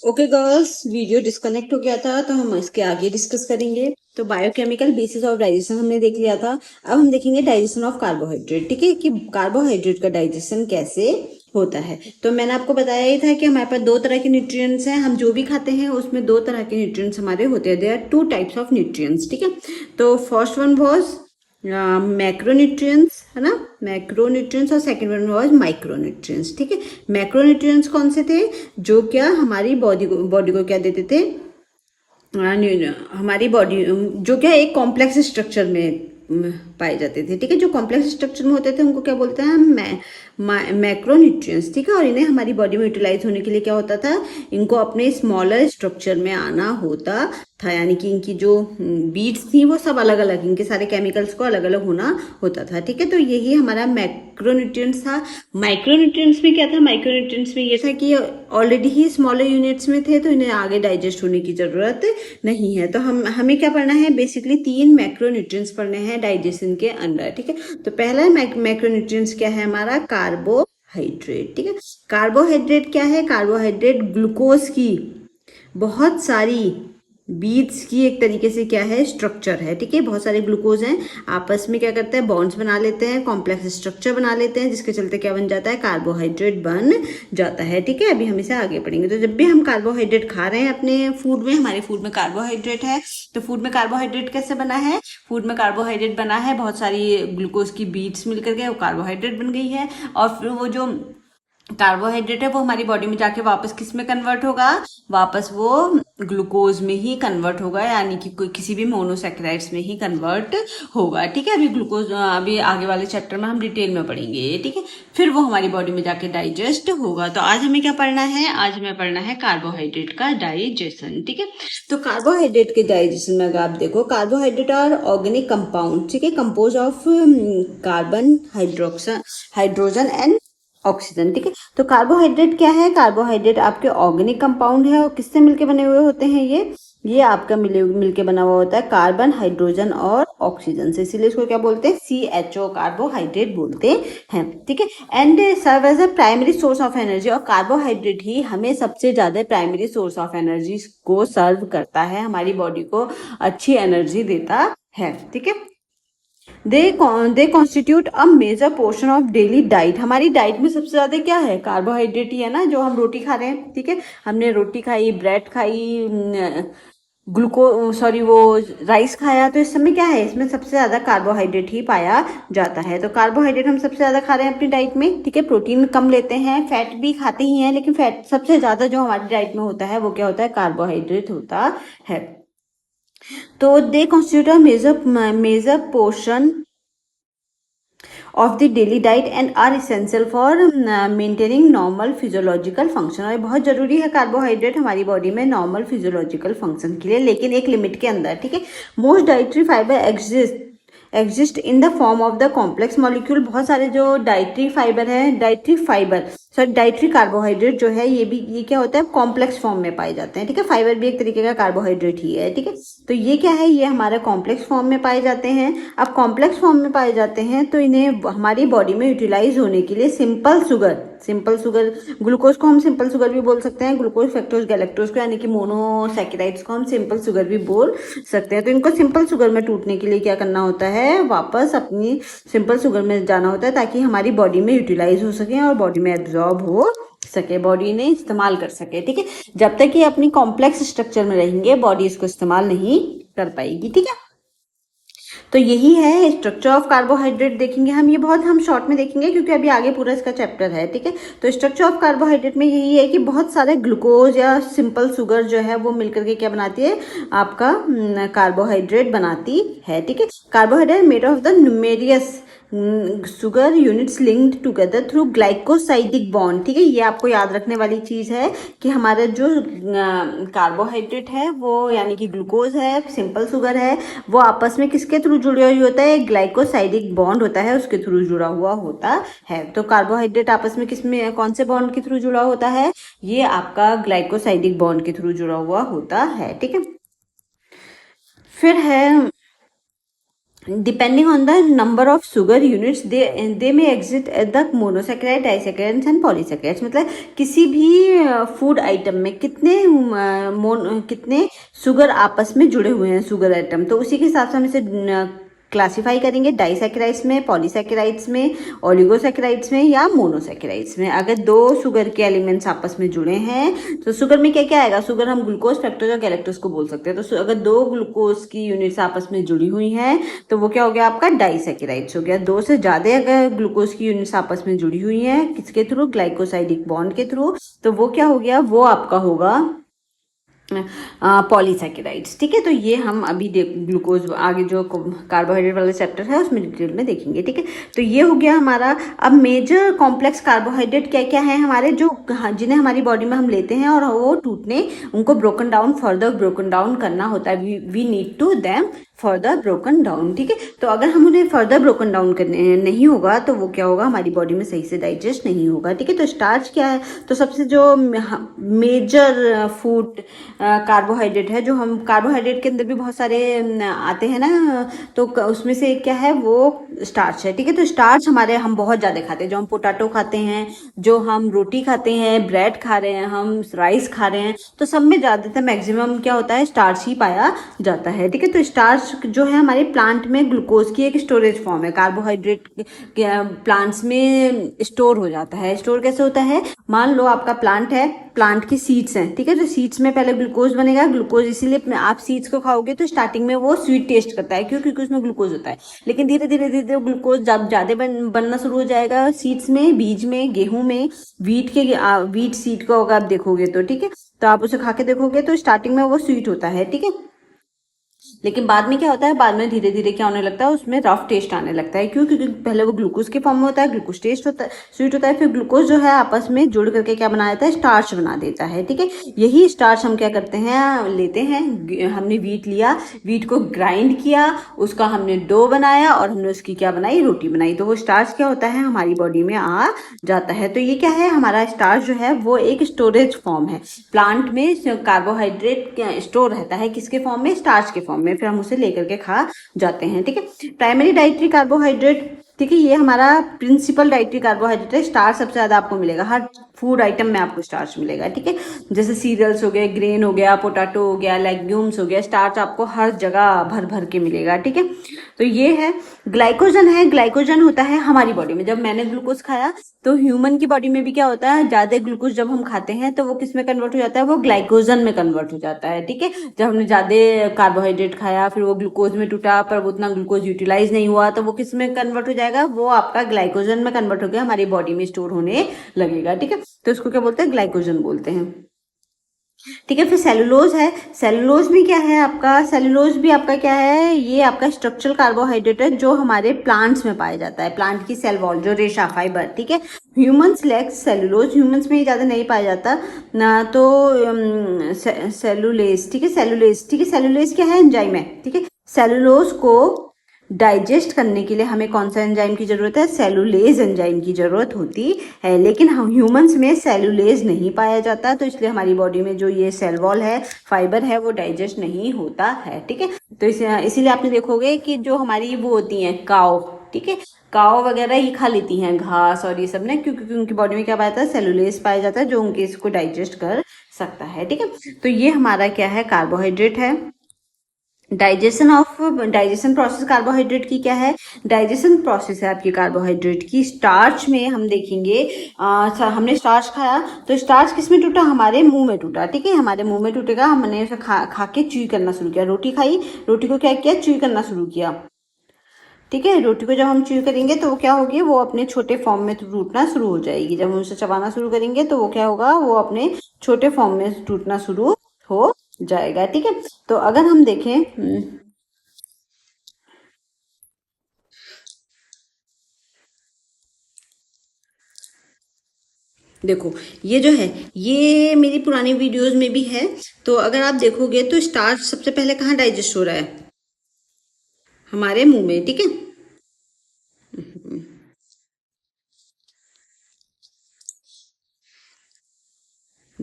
Okay girls, video disconnect हो गया था तो हम इसके आगे डिस्कस करेंगे। तो बायोकेमिकल बेसिस ऑफ डाइजेशन हमने देख लिया था। अब हम देखेंगे डाइजेशन ऑफ कार्बोहाइड्रेट। ठीक है, कि कार्बोहाइड्रेट का डाइजेशन कैसे होता है। तो मैंने आपको बताया ही था कि हमारे पास दो तरह के न्यूट्रिएंट्स हैं। हम जो भी खाते हैं उसमें दो तरह के न्यूट्रिएंट्स हमारे होते हैं। There are two types of nutrients. ठीक है, तो फर्स्ट वन वॉज मैक्रोन्यूट्रिएंट्स, है ना, मैक्रोन्यूट्रिएंट्स, और सेकंड वन वाज माइक्रोन्यूट्रिएंट्स। ठीक है, मैक्रोन्यूट्रिएंट्स कौन से थे? जो क्या हमारी बॉडी को क्या देते थे? हमारी बॉडी जो क्या एक कॉम्प्लेक्स स्ट्रक्चर में पाए जाते थे। ठीक है, जो कॉम्प्लेक्स स्ट्रक्चर में होते थे उनको क्या बोलते हैं? मैक्रोन्यूट्रिएंट्स। ठीक है, और इन्हें हमारी बॉडी में यूटिलाइज होने के लिए क्या होता था? इनको अपने स्मॉलर स्ट्रक्चर में आना होता था, यानी कि इनकी जो बीड्स थी वो सब अलग अलग, इनके सारे केमिकल्स को अलग अलग होना होता था। ठीक है, तो यही हमारा मैक्रोन्यूट्रिएंट्स था। माइक्रोन्यूट्रिएंट्स में क्या था? माइक्रोन्यूट्रिएंट्स में ये था कि ऑलरेडी ही स्मॉलर यूनिट्स में थे तो इन्हें आगे डाइजेस्ट होने की जरूरत नहीं है। तो हमें क्या पढ़ना है? बेसिकली 3 मैक्रोन्यूट्रिएंट्स पढ़ने हैं डाइजेशन के अंदर। ठीक है, तो पहला मैक्रोन्यूट्रिएंट्स क्या है हमारा? कार्बोहाइड्रेट। ठीक है, कार्बोहाइड्रेट क्या है? कार्बोहाइड्रेट ग्लूकोज की बहुत सारी बीड्स की एक तरीके से क्या है? स्ट्रक्चर है। ठीक है, बहुत सारे ग्लूकोज हैं, आपस में क्या करते हैं? बॉन्ड्स बना लेते हैं, कॉम्प्लेक्स स्ट्रक्चर बना लेते हैं, जिसके चलते क्या बन जाता है? कार्बोहाइड्रेट बन जाता है। ठीक है, अभी हम इसे आगे पढ़ेंगे। तो जब भी हम कार्बोहाइड्रेट खा रहे हैं अपने फूड में, हमारे फूड में कार्बोहाइड्रेट है, तो फूड में कार्बोहाइड्रेट कैसे बना है? फूड में कार्बोहाइड्रेट बना है बहुत सारी ग्लूकोज की बीड्स मिलकर के वो कार्बोहाइड्रेट बन गई है। और फिर वो जो कार्बोहाइड्रेट है वो हमारी बॉडी में जाके वापस किस में कन्वर्ट होगा? वापस वो ग्लूकोज में ही कन्वर्ट होगा, यानी कि कोई किसी भी मोनोसैकेराइड्स में ही कन्वर्ट होगा। ठीक है, अभी ग्लूकोज अभी आगे वाले चैप्टर में हम डिटेल में पढ़ेंगे। ठीक है, फिर वो हमारी बॉडी में जाके डाइजेस्ट होगा। तो आज हमें क्या पढ़ना है? आज हमें पढ़ना है कार्बोहाइड्रेट का डाइजेशन। ठीक है, तो कार्बोहाइड्रेट के डाइजेशन में अगर आप देखो, कार्बोहाइड्रेट आर ऑर्गेनिक कंपाउंड। ठीक है, compose of carbon, hydrogen and oxygen. ठीक है, तो कार्बोहाइड्रेट क्या है? कार्बोहाइड्रेट आपके ऑर्गेनिक कंपाउंड है। और किससे मिलके बने हुए होते हैं? ये आपका मिलके बना हुआ होता है कार्बन, हाइड्रोजन और ऑक्सीजन से, इसीलिए इसको क्या बोलते हैं? CHO कार्बोहाइड्रेट बोलते हैं। ठीक है, and serve as a primary source of energy. और कार्बोहाइड्रेट ही हमें सबसे ज्यादा प्राइमरी सोर्स ऑफ एनर्जी को सर्व करता है, हमारी बॉडी को अच्छी एनर्जी देता है। ठीक है, they constitute a major portion of daily diet. हमारी डाइट में सबसे ज्यादा क्या है? कार्बोहाइड्रेट ही है ना, जो हम रोटी खा रहे हैं। ठीक है, हमने रोटी खाई, ब्रेड खाई, वो राइस खाया, तो इस समय क्या है? इसमें सबसे ज्यादा कार्बोहाइड्रेट ही पाया जाता है। तो कार्बोहाइड्रेट हम सबसे ज्यादा खा रहे हैं अपनी डाइट में। ठीक है, प्रोटीन कम लेते हैं, फैट भी खाते ही हैं, लेकिन फैट सबसे ज्यादा जो हमारी डाइट में होता है वो क्या होता है? कार्बोहाइड्रेट होता है। तो they constitute a major portion of the daily diet and are essential for maintaining normal physiological function. और ये बहुत जरूरी है कार्बोहाइड्रेट हमारी बॉडी में नॉर्मल फिजियोलॉजिकल फंक्शन के लिए, लेकिन एक लिमिट के अंदर। ठीक है, most dietary fibre exist in the form of the complex molecule. बहुत सारे जो डाइटरी कार्बोहाइड्रेट जो है ये क्या होता है? कॉम्प्लेक्स फॉर्म में पाए जाते हैं। ठीक है, फाइबर भी एक तरीके का कार्बोहाइड्रेट ही है। ठीक है, तो ये क्या है? ये हमारे कॉम्प्लेक्स फॉर्म में पाए जाते हैं। अब कॉम्प्लेक्स फॉर्म में पाए जाते हैं तो इन्हें हमारी बॉडी में यूटिलाइज होने के लिए सिंपल शुगर, ग्लूकोज को हम सिंपल शुगर भी बोल सकते हैं, ग्लूकोज, फ्रक्टोज, गैलेक्टोज को, यानी कि मोनोसैकेराइड्स को हम सिंपल शुगर भी बोल सकते हैं। तो इनको सिंपल शुगर में टूटने के लिए क्या करना होता है? वापस अपनी सिंपल शुगर में जाना होता है, ताकि हमारी बॉडी में यूटिलाइज हो सके और बॉडी में एब्जॉर्ब हो सके, बॉडी इन्हें इस्तेमाल कर सके। ठीक है, जब तक ये अपनी कॉम्प्लेक्स स्ट्रक्चर में रहेंगे बॉडी इसको इस्तेमाल नहीं कर पाएगी। ठीक है, तो यही है स्ट्रक्चर ऑफ कार्बोहाइड्रेट। देखेंगे हम, ये बहुत हम शॉर्ट में देखेंगे क्योंकि अभी आगे पूरा इसका चैप्टर है। ठीक है, तो स्ट्रक्चर ऑफ कार्बोहाइड्रेट में यही है कि बहुत सारे ग्लूकोज या सिंपल शुगर जो है वो मिलकर के क्या बनाती है? आपका कार्बोहाइड्रेट बनाती है। ठीक है, carbohydrate made of the numerous sugar units linked together through glycosidic bond. ठीक है, ये आपको याद रखने वाली चीज है कि हमारा जो कार्बोहाइड्रेट है वो, यानी कि ग्लूकोज है, सिंपल शुगर है, वो आपस में किसके थ्रू जुड़े हुए होता है? ग्लाइकोसाइडिक बॉन्ड होता है, उसके थ्रू जुड़ा हुआ होता है। तो कार्बोहाइड्रेट आपस में किस में, कौन से बॉन्ड के थ्रू जुड़ा होता है? ये आपका ग्लाइकोसाइडिक बॉन्ड के थ्रू जुड़ा हुआ होता है। ठीक है, फिर है Depending on the number of sugar units, they may exist at the monosaccharide, disaccharides and polysaccharides. मतलब किसी भी फूड आइटम में कितने शुगर आपस में जुड़े हुए हैं, शुगर आइटम, तो उसी के हिसाब से हम इसे क्लासिफाई करेंगे डाइसैकेराइड्स में, पॉलीसैकेराइड्स में, ओलिगोसैकेराइड्स में या मोनोसैकेराइड्स में। अगर दो शुगर के एलिमेंट्स आपस में जुड़े हैं तो शुगर में क्या क्या आएगा, शुगर हम ग्लूकोज, फ्रक्टोज और गैलेक्टोज को बोल सकते हैं। तो अगर दो ग्लूकोज की यूनिट्स आपस में जुड़ी हुई हैं तो वो क्या हो गया आपका डाइसैकेराइड्स हो गया। दो से ज्यादा अगर ग्लूकोज की यूनिट्स आपस में जुड़ी हुई हैं किसके थ्रू, ग्लाइकोसाइडिक बॉन्ड के थ्रू, तो वो क्या हो गया, वो आपका होगा पॉलीसैकेराइड्स। ठीक है, तो ये हम अभी ग्लूकोज आगे जो कार्बोहाइड्रेट वाला चैप्टर है उसमें डिटेल में देखेंगे। ठीक है, तो ये हो गया हमारा। अब मेजर कॉम्प्लेक्स कार्बोहाइड्रेट क्या क्या है हमारे, जो जिन्हें हमारी बॉडी में हम लेते हैं और वो टूटने, उनको broken down, further broken down करना होता है। We need to them further broken down. ठीक है, तो अगर हम उन्हें फर्दर ब्रोकन डाउन करने नहीं होगा तो वो क्या होगा, हमारी बॉडी में सही से डाइजेस्ट नहीं होगा। ठीक है, तो स्टार्च क्या है, तो सबसे जो मेजर फूड कार्बोहाइड्रेट है, जो हम कार्बोहाइड्रेट के अंदर भी बहुत सारे आते हैं ना, तो उसमें से क्या है, वो स्टार्च है। ठीक है, तो स्टार्च हमारे हम बहुत ज़्यादा खाते हैं, जो हम पोटैटो खाते हैं, जो हम रोटी खाते हैं, ब्रेड खा रहे हैं, हम राइस खा रहे हैं, तो सब में ज़्यादातर मैक्सिमम क्या होता है, स्टार्च ही पाया जाता है। ठीक है, तो स्टार्च जो है हमारे प्लांट में ग्लूकोज की एक स्टोरेज फॉर्म है। कार्बोहाइड्रेट प्लांट्स में स्टोर हो जाता है। स्टोर कैसे होता है, मान लो आपका प्लांट है, प्लांट की सीड्स हैं, ठीक है, तो सीड्स में पहले ग्लूकोज बनेगा। ग्लूकोज इसीलिए आप सीड्स को खाओगे तो स्टार्टिंग में वो स्वीट टेस्ट करता है, क्यों, क्योंकि उसमें ग्लूकोज होता है। लेकिन धीरे धीरे धीरे ग्लूकोज जब ज्यादा बनना शुरू हो जाएगा सीड्स में, बीज में, गेहूं में, वीट सीड को अगर आप देखोगे तो, ठीक है, तो आप उसे खा के देखोगे तो स्टार्टिंग में वो स्वीट होता है। ठीक है, लेकिन बाद में क्या होता है, बाद में धीरे धीरे क्या होने लगता है, उसमें रफ टेस्ट आने लगता है। क्यों, क्योंकि पहले वो ग्लूकोज के फॉर्म में होता है, ग्लूकोज टेस्ट होता है, स्वीट होता है, फिर ग्लूकोज जो है आपस में जुड़ करके क्या बना देता है, स्टार्च बना देता है। ठीक है, यही स्टार्च हम क्या करते हैं, लेते हैं, हमने वीट लिया, वीट को ग्राइंड किया, उसका हमने डो बनाया और हमने उसकी क्या बनाई, रोटी बनाई, तो वो स्टार्च क्या होता है, हमारी बॉडी में आ जाता है। तो ये क्या है, हमारा स्टार्च जो है वो एक स्टोरेज फॉर्म है। प्लांट में कार्बोहाइड्रेट स्टोर रहता है किसके फॉर्म में, स्टार्च के फॉर्म में, फिर हम उसे लेकर के खा जाते हैं। ठीक है, प्राइमरी डाइटरी कार्बोहाइड्रेट, ठीक है, ये हमारा प्रिंसिपल डाइटरी कार्बोहाइड्रेट है। स्टार्च सबसे ज्यादा आपको मिलेगा, हर फूड आइटम में आपको स्टार्च मिलेगा। ठीक है, जैसे सीरियल्स हो गए, ग्रेन हो गया, पोटैटो हो गया, लेग्यूम्स हो गया, स्टार्च आपको हर जगह भर भर के मिलेगा। ठीक है, तो ये है। ग्लाइकोजन है, ग्लाइकोजन होता है हमारी बॉडी में, जब मैंने ग्लूकोज खाया तो ह्यूमन की बॉडी में भी क्या होता है, ज्यादा ग्लूकोज जब हम खाते हैं तो वो किस में कन्वर्ट हो जाता है, वो ग्लाइकोजन में कन्वर्ट हो जाता है। ठीक है, जब हमने ज्यादा कार्बोहाइड्रेट खाया फिर वो ग्लूकोज में टूटा पर वो उतना ग्लूकोज यूटिलाइज नहीं हुआ तो वो किस में कन्वर्ट हो जाएगा, वो आपका ग्लाइकोजन में कन्वर्ट हो गया, हमारी बॉडी में स्टोर होने लगेगा। ठीक है, तो इसको क्या बोलते हैं, ग्लाइकोजन बोलते हैं। ठीक है, फिर सेलुलोज है। सेलुलोज भी क्या है आपका, सेलुलोज भी आपका क्या है, ये आपका स्ट्रक्चरल कार्बोहाइड्रेट है जो हमारे प्लांट्स में पाया जाता है, प्लांट की सेल वॉल, जो रेशा फाइबर। ठीक है, ह्यूमंस लैक्स सेलुलोज, ह्यूमंस में ज़्यादा नहीं पाया जाता ना, तो सेलुलेज, ठीक है, सेलुलेज, ठीक है, सेलुलेज क्या है, एंजाइम है। ठीक है, सेलुलोज को डाइजेस्ट करने के लिए हमें कौन सा एंजाइम की जरूरत है, सेलुलेज एंजाइम की जरूरत होती है। लेकिन हम ह्यूमंस में सेलुलेज नहीं पाया जाता, तो इसलिए हमारी बॉडी में जो ये सेल वॉल है, फाइबर है, वो डाइजेस्ट नहीं होता है। ठीक है, तो इसीलिए आपने देखोगे कि जो हमारी वो होती हैं काव, ठीक है, काव वगैरह ही खा लेती हैं घास और ये सब ना, क्योंकि उनकी बॉडी में क्या पाया जाता है, सेलुलेज पाया जाता है जो उनके इसको डाइजेस्ट कर सकता है। ठीक है, तो ये हमारा क्या है, कार्बोहाइड्रेट है। डाइजेशन प्रोसेस कार्बोहाइड्रेट की क्या है, डाइजेशन प्रोसेस है आपकी कार्बोहाइड्रेट की। स्टार्च में हम देखेंगे, हमने स्टार्च खाया तो स्टार्च किस में टूटा, हमारे मुंह में टूटा। ठीक है, हमारे मुंह में टूटेगा, हमने उसे खा के च्यूई करना शुरू किया, रोटी खाई, रोटी को क्या किया, च्यूई करना शुरू किया। ठीक है, रोटी को जब हम च्यूई करेंगे तो वो क्या होगी, वो अपने छोटे फॉर्म में टूटना शुरू हो जाएगी। जब हम उसे चबाना शुरू करेंगे तो वो क्या होगा, वो अपने छोटे फॉर्म में टूटना शुरू हो जाएगा। ठीक है, तो अगर हम देखें, देखो ये जो है, ये मेरी पुरानी वीडियोस में भी है। तो अगर आप देखोगे तो स्टार्च सबसे पहले कहाँ डाइजेस्ट हो रहा है, हमारे मुंह में। ठीक है,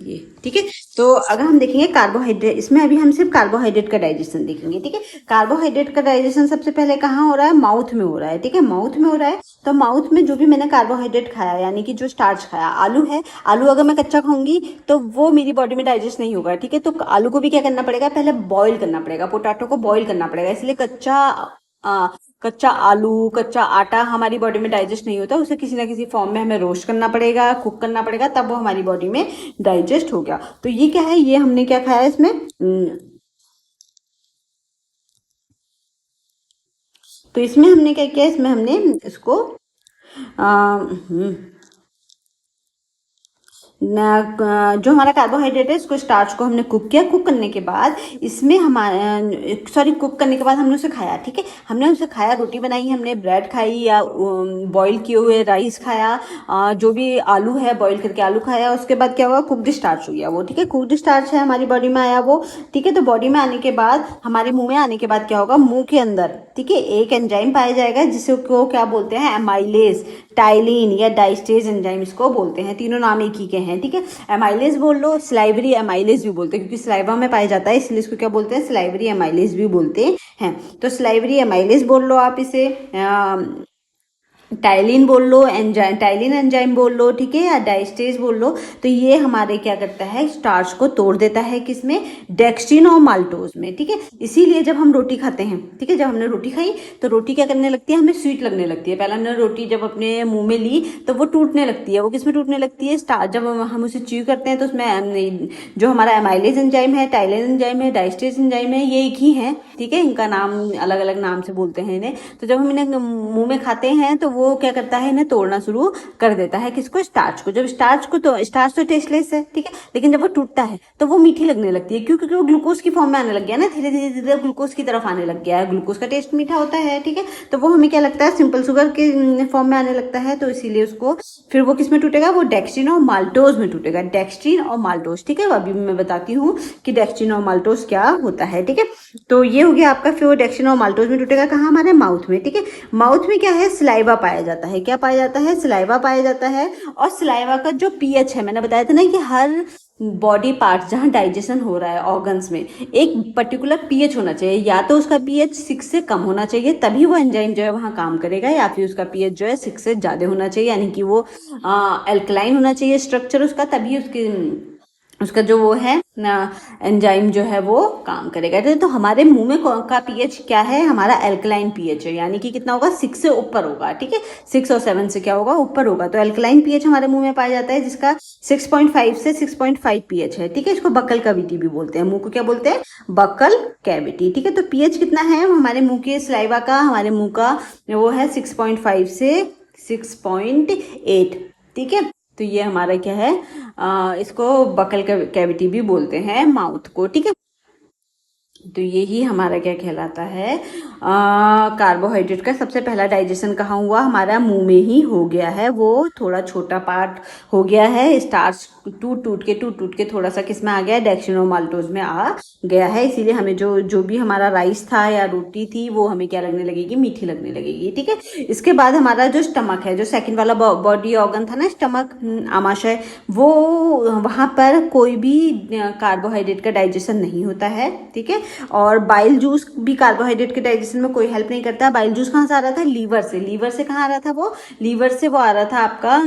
ये, ठीक है। तो अगर हम देखेंगे कार्बोहाइड्रेट, इसमें अभी हम सिर्फ कार्बोहाइड्रेट का डाइजेशन देखेंगे, ठीक है। कार्बोहाइड्रेट का डाइजेशन सबसे पहले कहाँ हो रहा है, माउथ में हो रहा है, ठीक है, माउथ में हो रहा है। तो माउथ में जो भी मैंने कार्बोहाइड्रेट खाया, यानी कि जो स्टार्च खाया, आलू है, आलू अगर मैं कच्चा खाऊंगी तो वो मेरी बॉडी में डाइजेस्ट नहीं होगा, ठीक है। तो आलू को भी क्या करना पड़ेगा, पहले बॉईल करना पड़ेगा, पोटैटो को बॉईल करना पड़ेगा, इसलिए कच्चा आलू, कच्चा आटा हमारी बॉडी में डाइजेस्ट नहीं होता, उसे किसी ना किसी फॉर्म में हमें रोस्ट करना पड़ेगा, कुक करना पड़ेगा, तब वो हमारी बॉडी में डाइजेस्ट हो गया। तो ये क्या है, ये हमने क्या खाया इसमें, तो इसमें हमने क्या किया, इसमें हमने इसको जो हमारा कार्बोहाइड्रेट है, इसको स्टार्च को हमने कुक किया, कुक करने के बाद इसमें कुक करने के बाद हमने उसे खाया, ठीक है। हमने उसे खाया, रोटी बनाई, हमने ब्रेड खाई या बॉईल किए हुए राइस खाया, जो भी आलू है बॉईल करके आलू खाया, उसके बाद क्या हुआ, कुकड स्टार्च हो गया वो, ठीक है। कुकड स्टार्च है हमारी बॉडी में आया वो, ठीक है। तो बॉडी में आने के बाद, हमारे मुंह में आने के बाद क्या होगा, मुंह के अंदर, ठीक है, एक एंजाइम पाया जाएगा जिसे को क्या बोलते हैं, एमाइलेज, टाइलिन या डाइस्टेज एंजाइम इसको बोलते हैं, तीनों नाम एक ही के हैं, ठीक है। एमाइलेज बोल लो, स्लाइवरी एमाइलेज भी बोलते हैं, क्योंकि स्लाइवा में पाया जाता है, इसलिए इसको क्या बोलते हैं, स्लाइवरी एमाइलेज भी बोलते हैं। तो स्लाइवरी एमाइलेज बोल लो आप इसे, टाइलिन बोल लो, एंजाइम, टाइलिन एंजाइम बोल लो, ठीक है, या डाइस्टेज बोल लो। तो ये हमारे क्या करता है, स्टार्च को तोड़ देता है, किसमें, डेक्स्ट्रिन और माल्टोज में, ठीक है। इसीलिए जब हम रोटी खाते हैं, ठीक है, जब हमने रोटी खाई तो रोटी क्या करने लगती है, हमें स्वीट लगने लगती है। पहले हमने रोटी जब अपने मुंह में ली तो वो टूटने लगती है, वो किसमें टूटने लगती है, स्टार्च, जब हम उसे च्यू करते हैं तो उसमें जो हमारा एमाइलेज एंजाइम है, टाइलिन एंजाइम है, डाइस्टेज एंजाइम है, ये एक ही है, ठीक है, इनका नाम अलग अलग नाम से बोलते हैं इन्हें। तो जब हम इन्हें मुंह में खाते हैं तो वो क्या करता है, इन्हें तोड़ना शुरू कर देता है, किसको, स्टार्च को। जब स्टार्च को, तो स्टार्च तो टेस्टलेस है, ठीक है, लेकिन जब वो टूटता है तो वो मीठी लगने लगती है, क्योंकि वो ग्लूकोज की फॉर्म में आने लग गया ना, धीरे धीरे धीरे ग्लूकोज की तरफ आने लग गया है, ग्लूकोज का टेस्ट मीठा होता है, ठीक है। तो वो हमें क्या लगता है, सिंपल शुगर के फॉर्म में आने लगता है, तो इसीलिए उसको फिर वो किस में टूटेगा, वो डेक्स्ट्रिन और माल्टोज में टूटेगा, डेक्स्ट्रिन और माल्टोज, ठीक है। अभी मैं बताती हूँ कि डेक्स्ट्रिन और माल्टोज क्या होता है, ठीक है। तो ये हो गया आपका, फिर वो डेक्स्ट्रिन और माल्टोज में टूटेगा कहाँ, हमारे माउथ में, ठीक है। माउथ में क्या है, सलाइवा पाया जाता है, क्या पाया जाता है, सलाइवा पाया जाता है। और सलाइवा का जो पीएच है, मैंने बताया था ना कि हर बॉडी पार्ट जहाँ डाइजेशन हो रहा है, ऑर्गन्स में एक पर्टिकुलर पीएच होना चाहिए, या तो उसका पीएच 6 से कम होना चाहिए, तभी वो एंजाइम जो है वहाँ काम करेगा, या फिर उसका पीएच जो है 6 से ज़्यादा होना चाहिए, यानी कि वो एल्कलाइन होना चाहिए स्ट्रक्चर उसका, तभी उसका जो वो है ना एंजाइम जो है वो काम करेगा। तो हमारे मुंह में का पीएच क्या है, हमारा एल्कलाइन पीएच है, यानी कि कितना होगा, 6 से ऊपर होगा, ठीक है, 6 और 7 से क्या होगा, ऊपर होगा। तो एल्कलाइन पीएच हमारे मुंह में पाया जाता है, जिसका 6.5 से 6.5 पीएच है, ठीक है। इसको बक्कल कैविटी भी बोलते हैं, मुंह को क्या बोलते हैं, बक्कल कैविटी, ठीक है। तो पीएच कितना है हमारे मुंह के सलाइवा का, हमारे मुंह का वो है 6.5 से 6.8, ठीक है। तो ये हमारा क्या है, इसको बकल कैविटी भी बोलते हैं, माउथ को, ठीक है। तो यही हमारा क्या कहलाता है, कार्बोहाइड्रेट का सबसे पहला डाइजेशन कहाँ हुआ, हमारा मुंह में ही हो गया है, वो थोड़ा छोटा पार्ट हो गया है, स्टार्च टूट टूट के थोड़ा सा किस में आ गया है, डेक्स्ट्रिन और माल्टोज में आ गया है। इसीलिए हमें जो भी हमारा राइस था या रोटी थी वो हमें क्या लगने लगेगी, मीठी लगने लगेगी, ठीक है। इसके बाद हमारा जो स्टमक है, जो सेकंड वाला बॉडी ऑर्गन था ना, स्टमक, आमाशय, वो वहाँ पर कोई भी कार्बोहाइड्रेट का डाइजेशन नहीं होता है, ठीक है। और बाइल जूस भी कार्बोहाइड्रेट के डाइजेशन में कोई हेल्प नहीं करता। बाइल जूस कहाँ से आ रहा था, लीवर से। लीवर से कहाँ आ रहा था वो, लीवर से वो आ रहा था आपका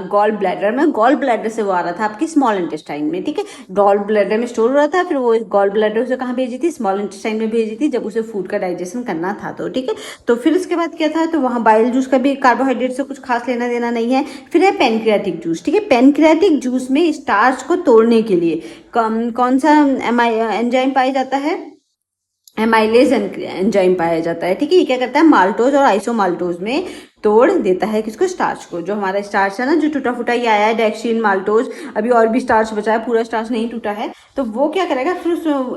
गॉल ब्लैडर में, गॉल ब्लैडर से वो आ रहा था आपकी स्मॉल इंटेस्टाइन में, ठीक है। गॉल ब्लैडर में स्टोर हो रहा था, फिर वो गॉल ब्लैडर उसे कहाँ भेजी थी, स्मॉल इंटेस्टाइन में भेजी थी, जब उसे फूड का डाइजेशन करना था, तो ठीक है। तो फिर उसके बाद क्या था, तो वहाँ बाइल जूस का भी कार्बोहाइड्रेट से कुछ खास लेना देना नहीं है। फिर है पेनक्रियाटिक जूस, ठीक है। पेनक्रियाटिक जूस में स्टार्च को तोड़ने के लिए कौन सा एंजाइम पाया जाता है, एमाइलेज एंजाइम पाया जाता है, ठीक है। ये क्या करता है, माल्टोज और आइसोमाल्टोज में तोड़ देता है, किसको, स्टार्च को। जो हमारा स्टार्च है ना, जो टूटा फूटा ही आया है, डेक्स्ट्रिन, माल्टोज, अभी और भी स्टार्च बचा है, पूरा स्टार्च नहीं टूटा है, तो वो क्या करेगा, फिर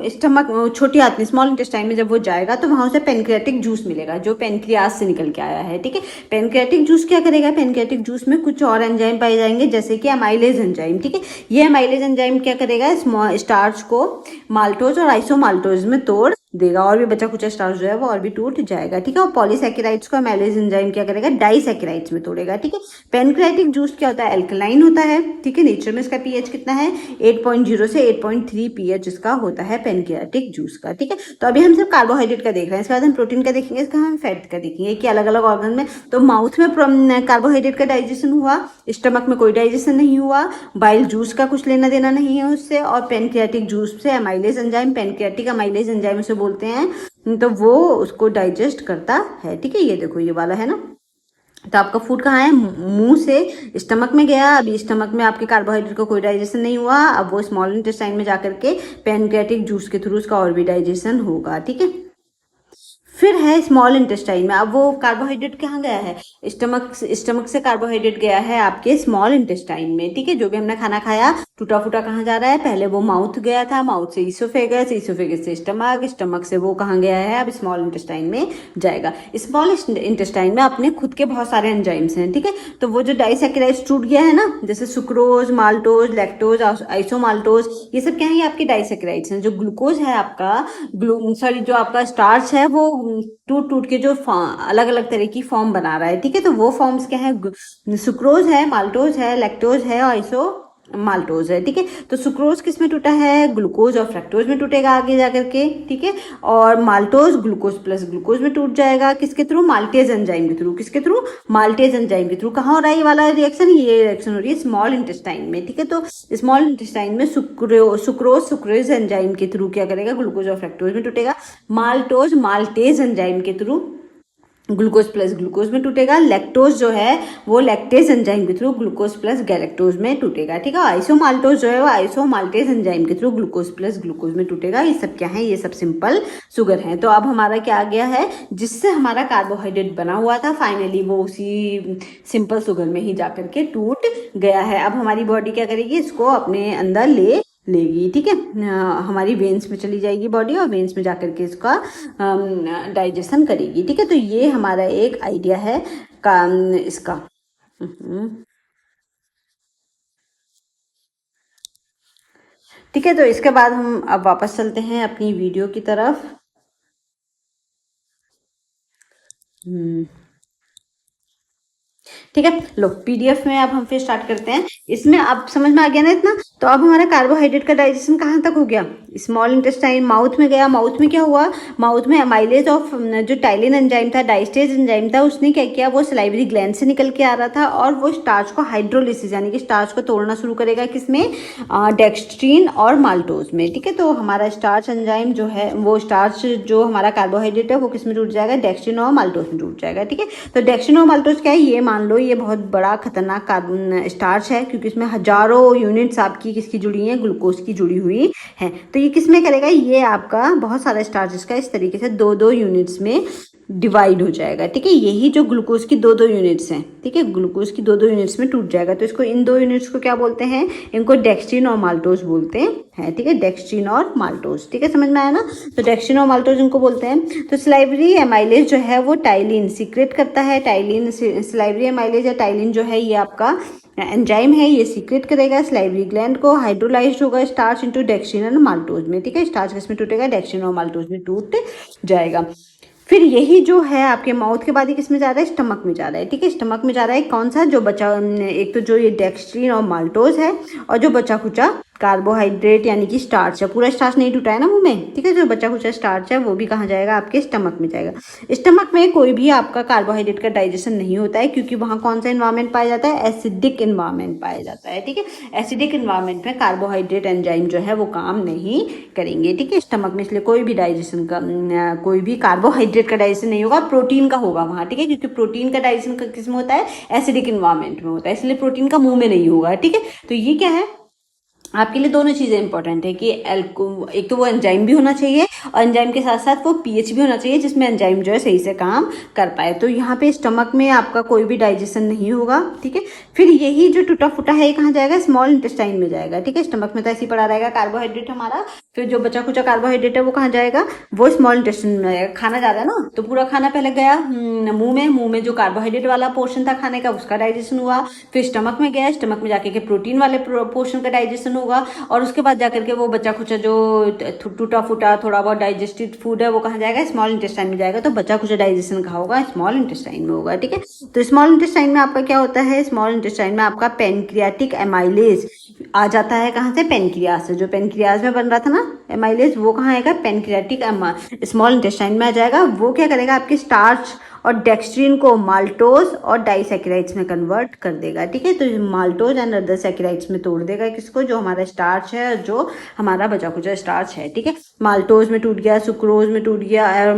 स्टमक, छोटी आंत में, स्मॉल इंटेस्टाइन में जब वो जाएगा तो वहाँ उसे पेनक्रियाटिक जूस मिलेगा, जो पेनक्रियास से निकल के आया है, ठीक है। पेनक्रियाटिक जूस क्या करेगा, पेनक्रियाटिक जूस में कुछ और एंजाइम पाए जाएंगे, जैसे कि एमाइलेज एंजाइम, ठीक है। ये एमाइलेज एंजाइम क्या करेगा, स्टार्च को माल्टोज और आइसोमाल्टोज में तोड़ देगा और भी बचा कुचा स्टार्च जो है वो और भी टूट जाएगा, ठीक है। और पॉलीसैकेराइड्स को अमाइलेज एंजाइम क्या करेगा, डाइसैकेराइड्स में तोड़ेगा, ठीक है। पेनक्रियाटिक जूस क्या होता है, एल्कलाइन होता है, ठीक है। नेचर में इसका पीएच कितना है, 8.0 से 8.3 पीएच इसका होता है पेनक्रियाटिक जूस का, ठीक है। तो अभी हम सिर्फ कार्बोहाइड्रेट का देख रहे हैं, इसके बाद हम प्रोटीन का देखेंगे, इसका हम फैट का देखेंगे कि अलग अलग ऑर्गन में। तो माउथ में कार्बोहाइड्रेट का डाइजेशन हुआ, स्टमक में कोई डाइजेशन नहीं हुआ, बाइल जूस का कुछ लेना देना नहीं है उससे, और पेनक्रियाटिक जूस से amylase enzyme, pancreatic amylase enzyme उसे बोलते हैं, तो वो उसको डाइजेस्ट करता है, ठीक है। ये देखो ये वाला है ना, तो आपका फूड कहाँ है, मुंह से स्टमक में गया, अभी स्टमक में आपके कार्बोहाइड्रेट का कोई डाइजेशन नहीं हुआ, अब वो स्मॉल इंटेस्टाइन में जाकर के पेनक्रियाटिक जूस के थ्रू उसका और भी डाइजेशन होगा, ठीक है। फिर है स्मॉल इंटेस्टाइन में, अब वो कार्बोहाइड्रेट कहाँ गया है, स्टमक से कार्बोहाइड्रेट गया है आपके स्मॉल इंटेस्टाइन में, ठीक है। जो भी हमने खाना खाया टूटा फूटा कहाँ जा रहा है, पहले वो माउथ गया था, माउथ से ईसोफेगस, ईसोफेगस से स्टमक, स्टमक से वो कहाँ गया है, अब स्मॉल इंटेस्टाइन में जाएगा। स्मॉल इंटेस्टाइन में अपने खुद के बहुत सारे एंजाइम्स हैं, ठीक है। तो वो जो डाइसैकेराइड्स टूट गया है ना, जैसे सुक्रोज, माल्टोज, लैक्टोज, आइसोमाल्टोज, ये सब क्या है, ये आपके डाइसैकेराइड्स हैं। जो ग्लूकोज है आपका, सॉरी जो आपका स्टार्च है वो टूट टूट के जो अलग अलग तरह की फॉर्म बना रहा है, ठीक है। तो वो फॉर्म्स क्या है, सुक्रोज है, माल्टोज है, लैक्टोज है और आइसो माल्टोज है, ठीक है। तो सुक्रोज किस में टूटा है, ग्लूकोज और फ्रक्टोज में टूटेगा आगे जाकर के, ठीक है। और माल्टोज ग्लूकोज प्लस ग्लूकोज में टूट जाएगा, किसके थ्रू, माल्टेज एंजाइम के थ्रू, किसके थ्रू, माल्टेज एंजाइम के थ्रू। कहाँ हो रहा है ये वाला रिएक्शन, ये रिएक्शन हो रही है स्मॉल इंटेस्टाइन में, ठीक है। तो स्मॉल इंटेस्टाइन में सुक्रोज एंजाइम के थ्रू क्या करेगा, ग्लूकोज और फ्रक्टोज में टूटेगा। माल्टोज माल्टेज एंजाइम के थ्रू ग्लूकोज प्लस ग्लूकोज में टूटेगा। लैक्टोज जो है वो लैक्टेज एंजाइम के थ्रू ग्लूकोज प्लस गैलेक्टोज में टूटेगा, ठीक है। आइसोमाल्टोज जो है वो आइसोमाल्टेज एंजाइम के थ्रू ग्लूकोज प्लस ग्लूकोज में टूटेगा। ये सब क्या है, ये सब सिंपल शुगर है। तो अब हमारा क्या आ गया है, जिससे हमारा कार्बोहाइड्रेट बना हुआ था, फाइनली वो उसी सिंपल शुगर में ही जाकर के टूट गया है। अब हमारी बॉडी क्या करेगी, इसको अपने अंदर लेगी, ठीक है। हमारी वेन्स में चली जाएगी बॉडी और वेन्स में जाकर के इसका डाइजेशन करेगी, ठीक है। तो ये हमारा एक आइडिया है का इसका। ठीक है, तो इसके बाद हम अब वापस चलते हैं अपनी वीडियो की तरफ। ठीक है, लो पीडीएफ में अब हम फिर स्टार्ट करते हैं। इसमें अब समझ में आ गया ना इतना। तो अब हमारा कार्बोहाइड्रेट का डाइजेशन कहाँ तक हो गया, स्मॉल इंटेस्टाइन, माउथ में गया। माउथ में क्या हुआ, माउथ में अमाइलेज ऑफ जो टाइलिन एंजाइम था, डाइस्टेज एंजाइम था, उसने क्या किया, वो सलाइवरी ग्लैंड से निकल के आ रहा था और वो स्टार्च को हाइड्रोलिसिस यानी कि स्टार्च को तोड़ना शुरू करेगा, किसमें, डेक्स्ट्रीन और माल्टोज में, ठीक है। तो हमारा स्टार्च एंजाइम जो है, वो स्टार्च जो हमारा कार्बोहाइड्रेट है वो किसमें टूट जाएगा, डेक्स्ट्रीन और माल्टोज में टूट जाएगा, ठीक है। तो डेक्स्ट्रीन और माल्टोज क्या है, ये मान लो ये बहुत बड़ा खतरनाक कार्बन स्टार्च है, क्योंकि इसमें हजारों यूनिट्स आपकी किसकी जुड़ी हैं, ग्लूकोज की जुड़ी हुई है। तो ये किसमें करेगा, ये आपका बहुत सारा स्टार्चेस का इस तरीके से दो दो यूनिट्स में डिवाइड हो जाएगा, ठीक है। यही जो ग्लूकोज की दो दो यूनिट्स हैं, ठीक है, ग्लूकोज की दो दो यूनिट्स में टूट जाएगा। तो इसको, इन दो यूनिट्स को क्या बोलते हैं, इनको डेक्स्ट्रीन और माल्टोज बोलते हैं, ठीक है। डेक्स्ट्रीन और माल्टोज, ठीक है, समझ में आया ना। तो डेक्स्ट्रीन और माल्टोज इनको बोलते हैं। तो सलाइवरी एमाइलेज जो है वो टाइलिन सीक्रेट करता है। टाइलिन, सलाइवरी एमाइलेज या टाइलिन जो है ये आपका एंजाइम है, ये सीक्रेट करेगा सलाइवरी ग्लैंड को, हाइड्रोलाइज्ड होगा स्टार्च इनटू डेक्स्ट्रीन और माल्टोज में, ठीक है। स्टार्च किसमें टूटेगा, डेक्स्ट्रीन और माल्टोज में टूट जाएगा। फिर यही जो है आपके माउथ के बाद ही किसमें जा रहा है, स्टमक में जा रहा है, ठीक है। स्टमक में जा रहा है कौन सा, जो बचा, एक तो जो ये डेक्स्ट्रीन और माल्टोज है, और जो बचा खुचा कार्बोहाइड्रेट यानी कि स्टार्च है। पूरा स्टार्च नहीं टूटा है ना मुंह में, ठीक है। जो बचा खुचा स्टार्च है वो भी कहाँ जाएगा, आपके स्टमक में जाएगा। स्टमक में कोई भी आपका कार्बोहाइड्रेट का डाइजेशन नहीं होता है, क्योंकि वहाँ कौन सा इन्वायरमेंट पाया जाता है, एसिडिक इन्वायरमेंट पाया जाता है, ठीक है। एसिडिक इन्वायरमेंट में कार्बोहाइड्रेट एंजाइम जो है वो काम नहीं करेंगे, ठीक है, स्टमक में। इसलिए कोई भी डाइजेशन का, कोई भी कार्बोहाइड्रेट का डाइजेशन नहीं होगा, प्रोटीन का होगा वहाँ, ठीक है, क्योंकि प्रोटीन का डाइजेशन किस में होता है, एसिडिक इन्वायरमेंट में होता है, इसलिए प्रोटीन का मुंह में नहीं होगा, ठीक है। तो ये क्या है, आपके लिए दोनों चीज़ें इंपॉर्टेंट है कि एक तो वो एंजाइम भी होना चाहिए और एंजाइम के साथ साथ वो पीएच भी होना चाहिए, जिसमें एंजाइम जो है सही से काम कर पाए। तो यहाँ पे स्टमक में आपका कोई भी डाइजेशन नहीं होगा, ठीक है। फिर यही जो टूटा फूटा है ये कहाँ जाएगा, स्मॉल इंटेस्टाइन में जाएगा, ठीक है। स्टमक में तो ऐसे ही पड़ा रहेगा कार्बोहाइड्रेट हमारा। फिर जो बचा कुचा कार्बोहाइड्रेट है वो कहाँ जाएगा, वो स्मॉल इंटेस्टाइन में जाएगा। खाना ज़्यादा ना, तो पूरा खाना पहले गया मुंह में जो कार्बोहाइड्रेट वाला पोर्शन था खाने का उसका डाइजेशन हुआ। फिर स्टमक में गया, स्टमक में जाके के प्रोटीन वाले पोर्शन का डाइजेशन होगा। होगा और उसके बाद जाकर के वो बचा खुचा जो टूटा फूटा थोड़ा बहुत डाइजेस्टेड फूड है वो कहाँ जाएगा, स्मॉल इंटेस्टाइन में जाएगा। तो बचा खुचा डाइजेशन कहाँ होगा, स्मॉल इंटेस्टाइन में होगा। ठीक है, तो स्मॉल इंटेस्टाइन में आपका क्या होता है, स्मॉल इंटेस्टाइन में आपका पेनक्रियाटिक एमाइलेज आ जाता है। कहाँ से, पेनक्रियाज से। जो पेनक्रियाज में बन रहा था ना एमाइलेज, वो कहाँ आएगा, पेनक्रियाटिक स्मॉल इंटेस्टाइन में आ जाएगा। वो क्या करेगा, आपकी स्टार्च और डेक्स्ट्रीन को माल्टोज और डाइसैकेराइड्स में कन्वर्ट कर देगा। ठीक है, तो माल्टोज एंड अदर सैकेराइड्स में तोड़ देगा किसको, जो हमारा स्टार्च है और जो हमारा बचा कुचा स्टार्च है। ठीक है, माल्टोज में टूट गया, सुक्रोज में टूट गया और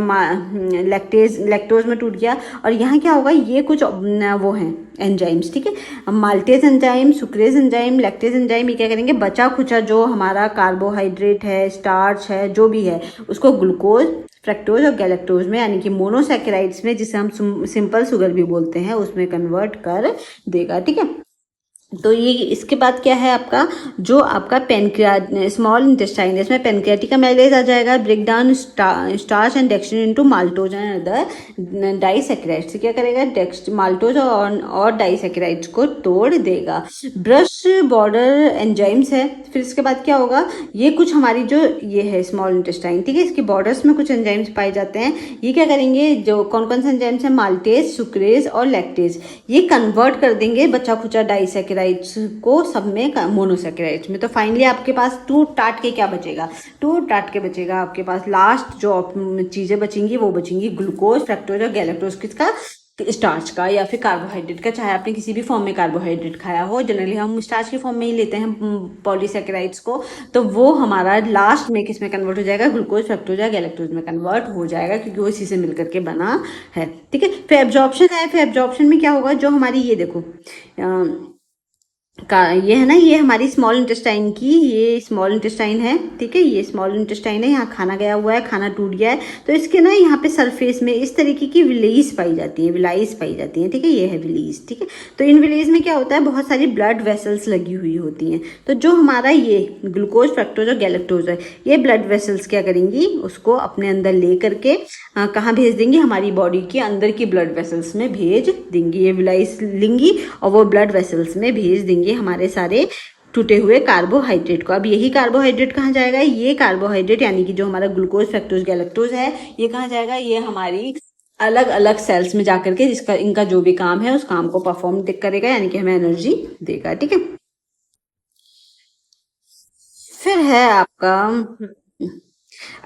लैक्टोज में टूट गया। और यहाँ क्या होगा, ये कुछ वो हैं एंजाइम्स। ठीक है, maltase enzyme, sucrase enzyme, lactase enzyme, ये क्या करेंगे, बचा खुचा जो हमारा कार्बोहाइड्रेट है, स्टार्च है, जो भी है, उसको ग्लूकोज, फ्रक्टोज और गैलेक्टोज में यानी कि मोनोसैकेराइड्स में, जिसे हम सिंपल शुगर भी बोलते हैं, उसमें कन्वर्ट कर देगा। ठीक है, तो ये इसके बाद क्या है आपका, जो आपका स्मॉल इंटेस्टाइन है, इसमें पेनक्रियाटिक एमाइलेज आ जाएगा, break down starch and dextrin into maltose and other disaccharides. क्या करेगा, माल्टोज और डाइसैकेराइड्स को तोड़ देगा। ब्रश बॉर्डर एंजाइम्स है। फिर इसके बाद क्या होगा, ये कुछ हमारी जो ये है स्मॉल इंटेस्टाइन, ठीक है, इसके बॉर्डर्स में कुछ एंजाइम्स पाए जाते हैं। ये क्या करेंगे, जो कौन कौन से एंजाइम्स हैं, माल्टेज, सुक्रेज और लैक्टेज, ये कन्वर्ट कर देंगे बचा खुचा डाइसैकेराइड्स को सब में मोनोसैकेराइड्स में। तो फाइनली आपके पास टू टाट के क्या बचेगा, टू टाट के बचेगा आपके पास लास्ट जो चीजें बचेंगी वो बचेंगी ग्लूकोज, फ्रक्टोज और गैलेक्टोज। किसका, स्टार्च का या फिर कार्बोहाइड्रेट का, चाहे आपने किसी भी फॉर्म में कार्बोहाइड्रेट खाया हो। जनरली हम स्टार्च के फॉर्म में ही लेते हैं पॉलीसैकेराइड्स को। तो वो हमारा लास्ट में किस में कन्वर्ट हो जाएगा, ग्लूकोज, फ्रक्टोज या गैलेक्टोज में कन्वर्ट हो जाएगा, क्योंकि वो इसी से मिलकर के बना है। ठीक है, फिर एब्जॉर्प्शन है। फिर एब्जॉर्प्शन में क्या होगा, जो हमारी ये देखो का ये है ना, ये हमारी स्मॉल इंटेस्टाइन की, ये स्मॉल इंटेस्टाइन है। ठीक है, ये स्मॉल इंटेस्टाइन है, यहाँ खाना गया हुआ है, खाना टूट गया है, तो इसके ना यहाँ पे सरफेस में इस तरीके की विलेज पाई जाती है, विलाइज पाई जाती हैं। ठीक है, ये है विलेज। ठीक है, तो इन विलेज में क्या होता है, बहुत सारी ब्लड वेसल्स लगी हुई होती हैं। तो जो हमारा ये ग्लूकोज, फ्रक्टोज और गैलेक्टोज है, ये ब्लड वेसल्स क्या करेंगी, उसको अपने अंदर ले करके कहाँ भेज देंगी, हमारी बॉडी के अंदर की ब्लड वेसल्स में भेज देंगी। ये विलाइज लेंगी और वो ब्लड वेसल्स में भेज देंगी हमारे सारे टूटे हुए कार्बोहाइड्रेट को। अब यही कार्बोहाइड्रेट कहाँ जाएगा, ये कार्बोहाइड्रेट यानी कि जो हमारा ग्लूकोज, फ्रक्टोज, गैलेक्टोज है, ये कहाँ जाएगा, ये हमारी अलग अलग सेल्स में जाकर के जिसका इनका जो भी काम है उस काम को परफॉर्म करेगा, यानी कि हमें एनर्जी देगा। ठीक है, फिर है आपका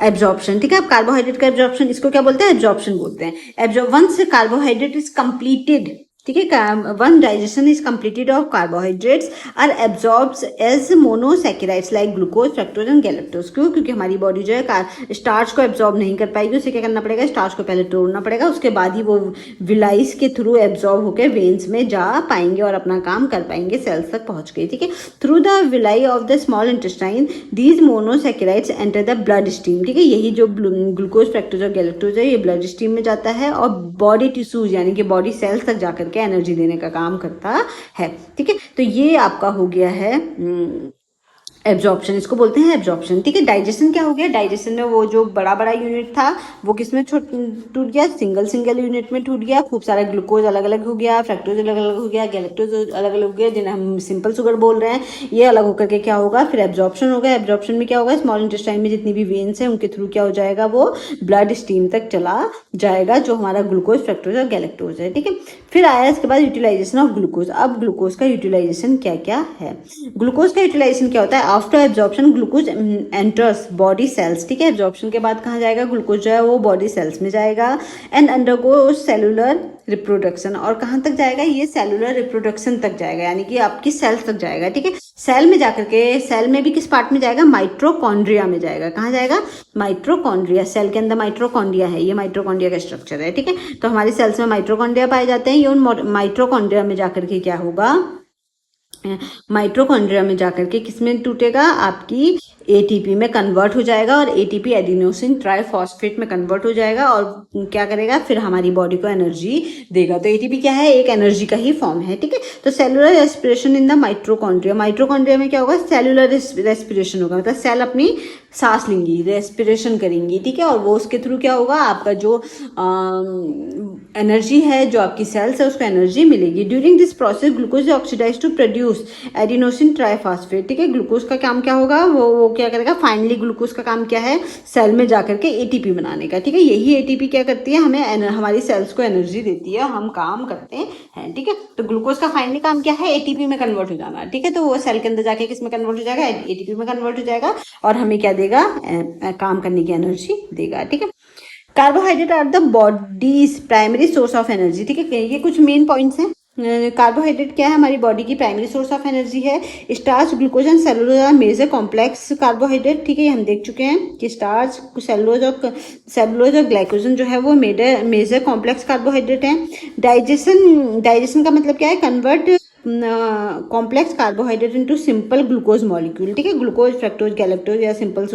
एब्जॉर्प्शन। ठीक है, अब कार्बोहाइड्रेट का एब्जॉर्प्शन, इसको क्या बोलते हैं, एब्जॉर्प्शन बोलते हैं। वंस कार्बोहाइड्रेट इज कंप्लीटेड, ठीक है, one digestion is completed of carbohydrates are absorbs as monosaccharides like glucose, fructose and galactose. क्यों, क्योंकि हमारी बॉडी जो है स्टार्च को एब्जॉर्ब नहीं कर पाएगी, उसे क्या करना पड़ेगा, स्टार्च को पहले तोड़ना पड़ेगा, उसके बाद ही वो विलाइस के थ्रू एब्जॉर्ब होकर वेन्स में जा पाएंगे और अपना काम कर पाएंगे, सेल्स तक पहुंच गए। ठीक है, through the villi of the small intestine these monosaccharides enter the blood stream. ठीक है, यही जो ग्लूकोज, फ्रक्टोज और गैलेक्टोज है, ये ब्लड स्ट्रीम में जाता है और बॉडी टिश्यूज यानी कि बॉडी सेल्स तक जाकर के एनर्जी देने का काम करता है। ठीक है, तो ये आपका हो गया है एब्जॉर्प्शन, इसको बोलते हैं एब्जॉर्प्शन। ठीक है, डाइजेशन क्या हो गया, डाइजेशन में वो जो बड़ा बड़ा यूनिट था वो किसमें टूट गया, सिंगल यूनिट में टूट गया। खूब सारा ग्लूकोज अलग अलग हो गया, फ्रक्टोज अलग अलग हो गया, गैलेक्टोज अलग अलग हो गया, जिन्हें हम सिंपल शुगर बोल रहे हैं, ये अलग होकर के क्या होगा, फिर एब्जॉर्प्शन होगा। एब्जॉर्प्शन में क्या होगा, स्मॉल इंटेस्टाइन में जितनी भी वेन्स हैं उनके थ्रू क्या हो जाएगा, वो ब्लड स्ट्रीम तक चला जाएगा, जो हमारा ग्लूकोज, फ्रक्टोज और गैलेक्टोज है। ठीक है, फिर आया इसके बाद यूटिलाइजेशन ऑफ ग्लूकोज। अब ग्लूकोज का यूटिलाइजेशन क्या क्या है, ग्लूकोज का यूटिलाइजेशन क्या होता है, after absorption glucose enters body cells. ठीक है, एब्जॉर्प्शन के बाद कहाँ जाएगा, ग्लूकोज जो है वो बॉडी सेल्स में जाएगा एंड अंडरगो सेलुलर रिप्रोडक्शन। और कहाँ तक जाएगा, ये सेलुलर रिप्रोडक्शन तक जाएगा, यानी कि आपकी सेल्स तक जाएगा। ठीक है, सेल में जाकर के, सेल में भी किस पार्ट में जाएगा, माइट्रोकॉन्ड्रिया में जाएगा। कहाँ जाएगा, माइट्रोकॉन्ड्रिया, सेल के अंदर माइट्रोकॉन्ड्रिया है, ये माइट्रोकॉन्ड्रिया का स्ट्रक्चर है। ठीक है, तो हमारी सेल्स में माइट्रोकॉन्ड्रिया पाए जाते हैं। ये उन माइट्रोकॉन्ड्रिया में जाकर के क्या होगा, माइट्रोकॉन्ड्रिया में जाकर के किसमें टूटेगा, आपकी एटीपी में कन्वर्ट हो जाएगा और एटीपी एडिनोसिन ट्राइफॉस्फेट में कन्वर्ट हो जाएगा और क्या करेगा, फिर हमारी बॉडी को एनर्जी देगा। तो एटीपी क्या है, एक एनर्जी का ही फॉर्म है। ठीक है, तो cellular respiration in the mitochondria, mitochondria में क्या होगा, सेलुलर रेस्पिरेशन होगा, मतलब सेल अपनी सांस लेंगी, रेस्पिरेशन करेंगी, ठीक है। और वो उसके थ्रू क्या होगा, आपका जो एनर्जी है, जो आपकी सेल्स है, उसको एनर्जी मिलेगी। During this process glucose oxidise to produce adenosine triphosphate, ठीक है। ग्लूकोज का काम क्या होगा, वो क्या करेगा, फाइनली ग्लूकोज का काम क्या है, सेल में जाकर के एटीपी बनाने का, ठीक है। यही एटीपी क्या करती है, हमें हमारी सेल्स को एनर्जी देती है, हम काम करते हैं, ठीक है। तो ग्लूकोज का फाइनली काम क्या है, एटीपी में कन्वर्ट हो जाना, ठीक है। तो वो सेल के अंदर जाके किस में कन्वर्ट हो जाएगा, एटीपी में कन्वर्ट हो जाएगा, और हमें क्या देगा, काम करने की एनर्जी देगा, ठीक है। Carbohydrate are the body's primary source of energy, ठीक है। ये कुछ मेन पॉइंट्स हैं। कार्बोहाइड्रेट क्या है, हमारी बॉडी की प्राइमरी सोर्स ऑफ एनर्जी है। Starch, glucose and cellulose are major complex carbohydrate, ठीक है। हम देख चुके हैं कि स्टार्च, सेलुलोज और ग्लाइकोजन जो है वो मेजर कॉम्प्लेक्स कार्बोहाइड्रेट हैं। डाइजेशन का मतलब क्या है, convert complex carbohydrate into simple glucose molecule, ठीक है। ग्लूकोज, फ्रक्टोज, गैलेक्टोज या सिंपल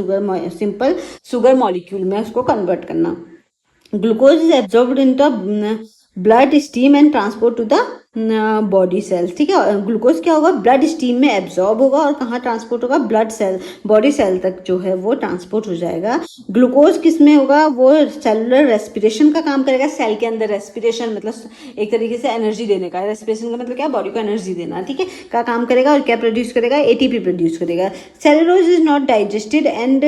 शुगर मॉलिक्यूल में उसको कन्वर्ट करना। Glucose is absorbed into blood stream and transport to the body cells, ठीक है। ग्लूकोज क्या होगा, ब्लड स्टीम में एब्जॉर्ब होगा और कहाँ ट्रांसपोर्ट होगा, ब्लड सेल, बॉडी सेल तक जो है वो ट्रांसपोर्ट हो जाएगा। ग्लूकोज किस में होगा, वो सेलुलर रेस्पिरेशन का काम करेगा, सेल के अंदर रेस्पिरेशन मतलब एक तरीके से एनर्जी देने का, रेस्पिरेशन का मतलब क्या, बॉडी को एनर्जी देना, ठीक है, का काम करेगा। और क्या प्रोड्यूस करेगा, एटीपी प्रोड्यूस करेगा। Cellulose is not digested and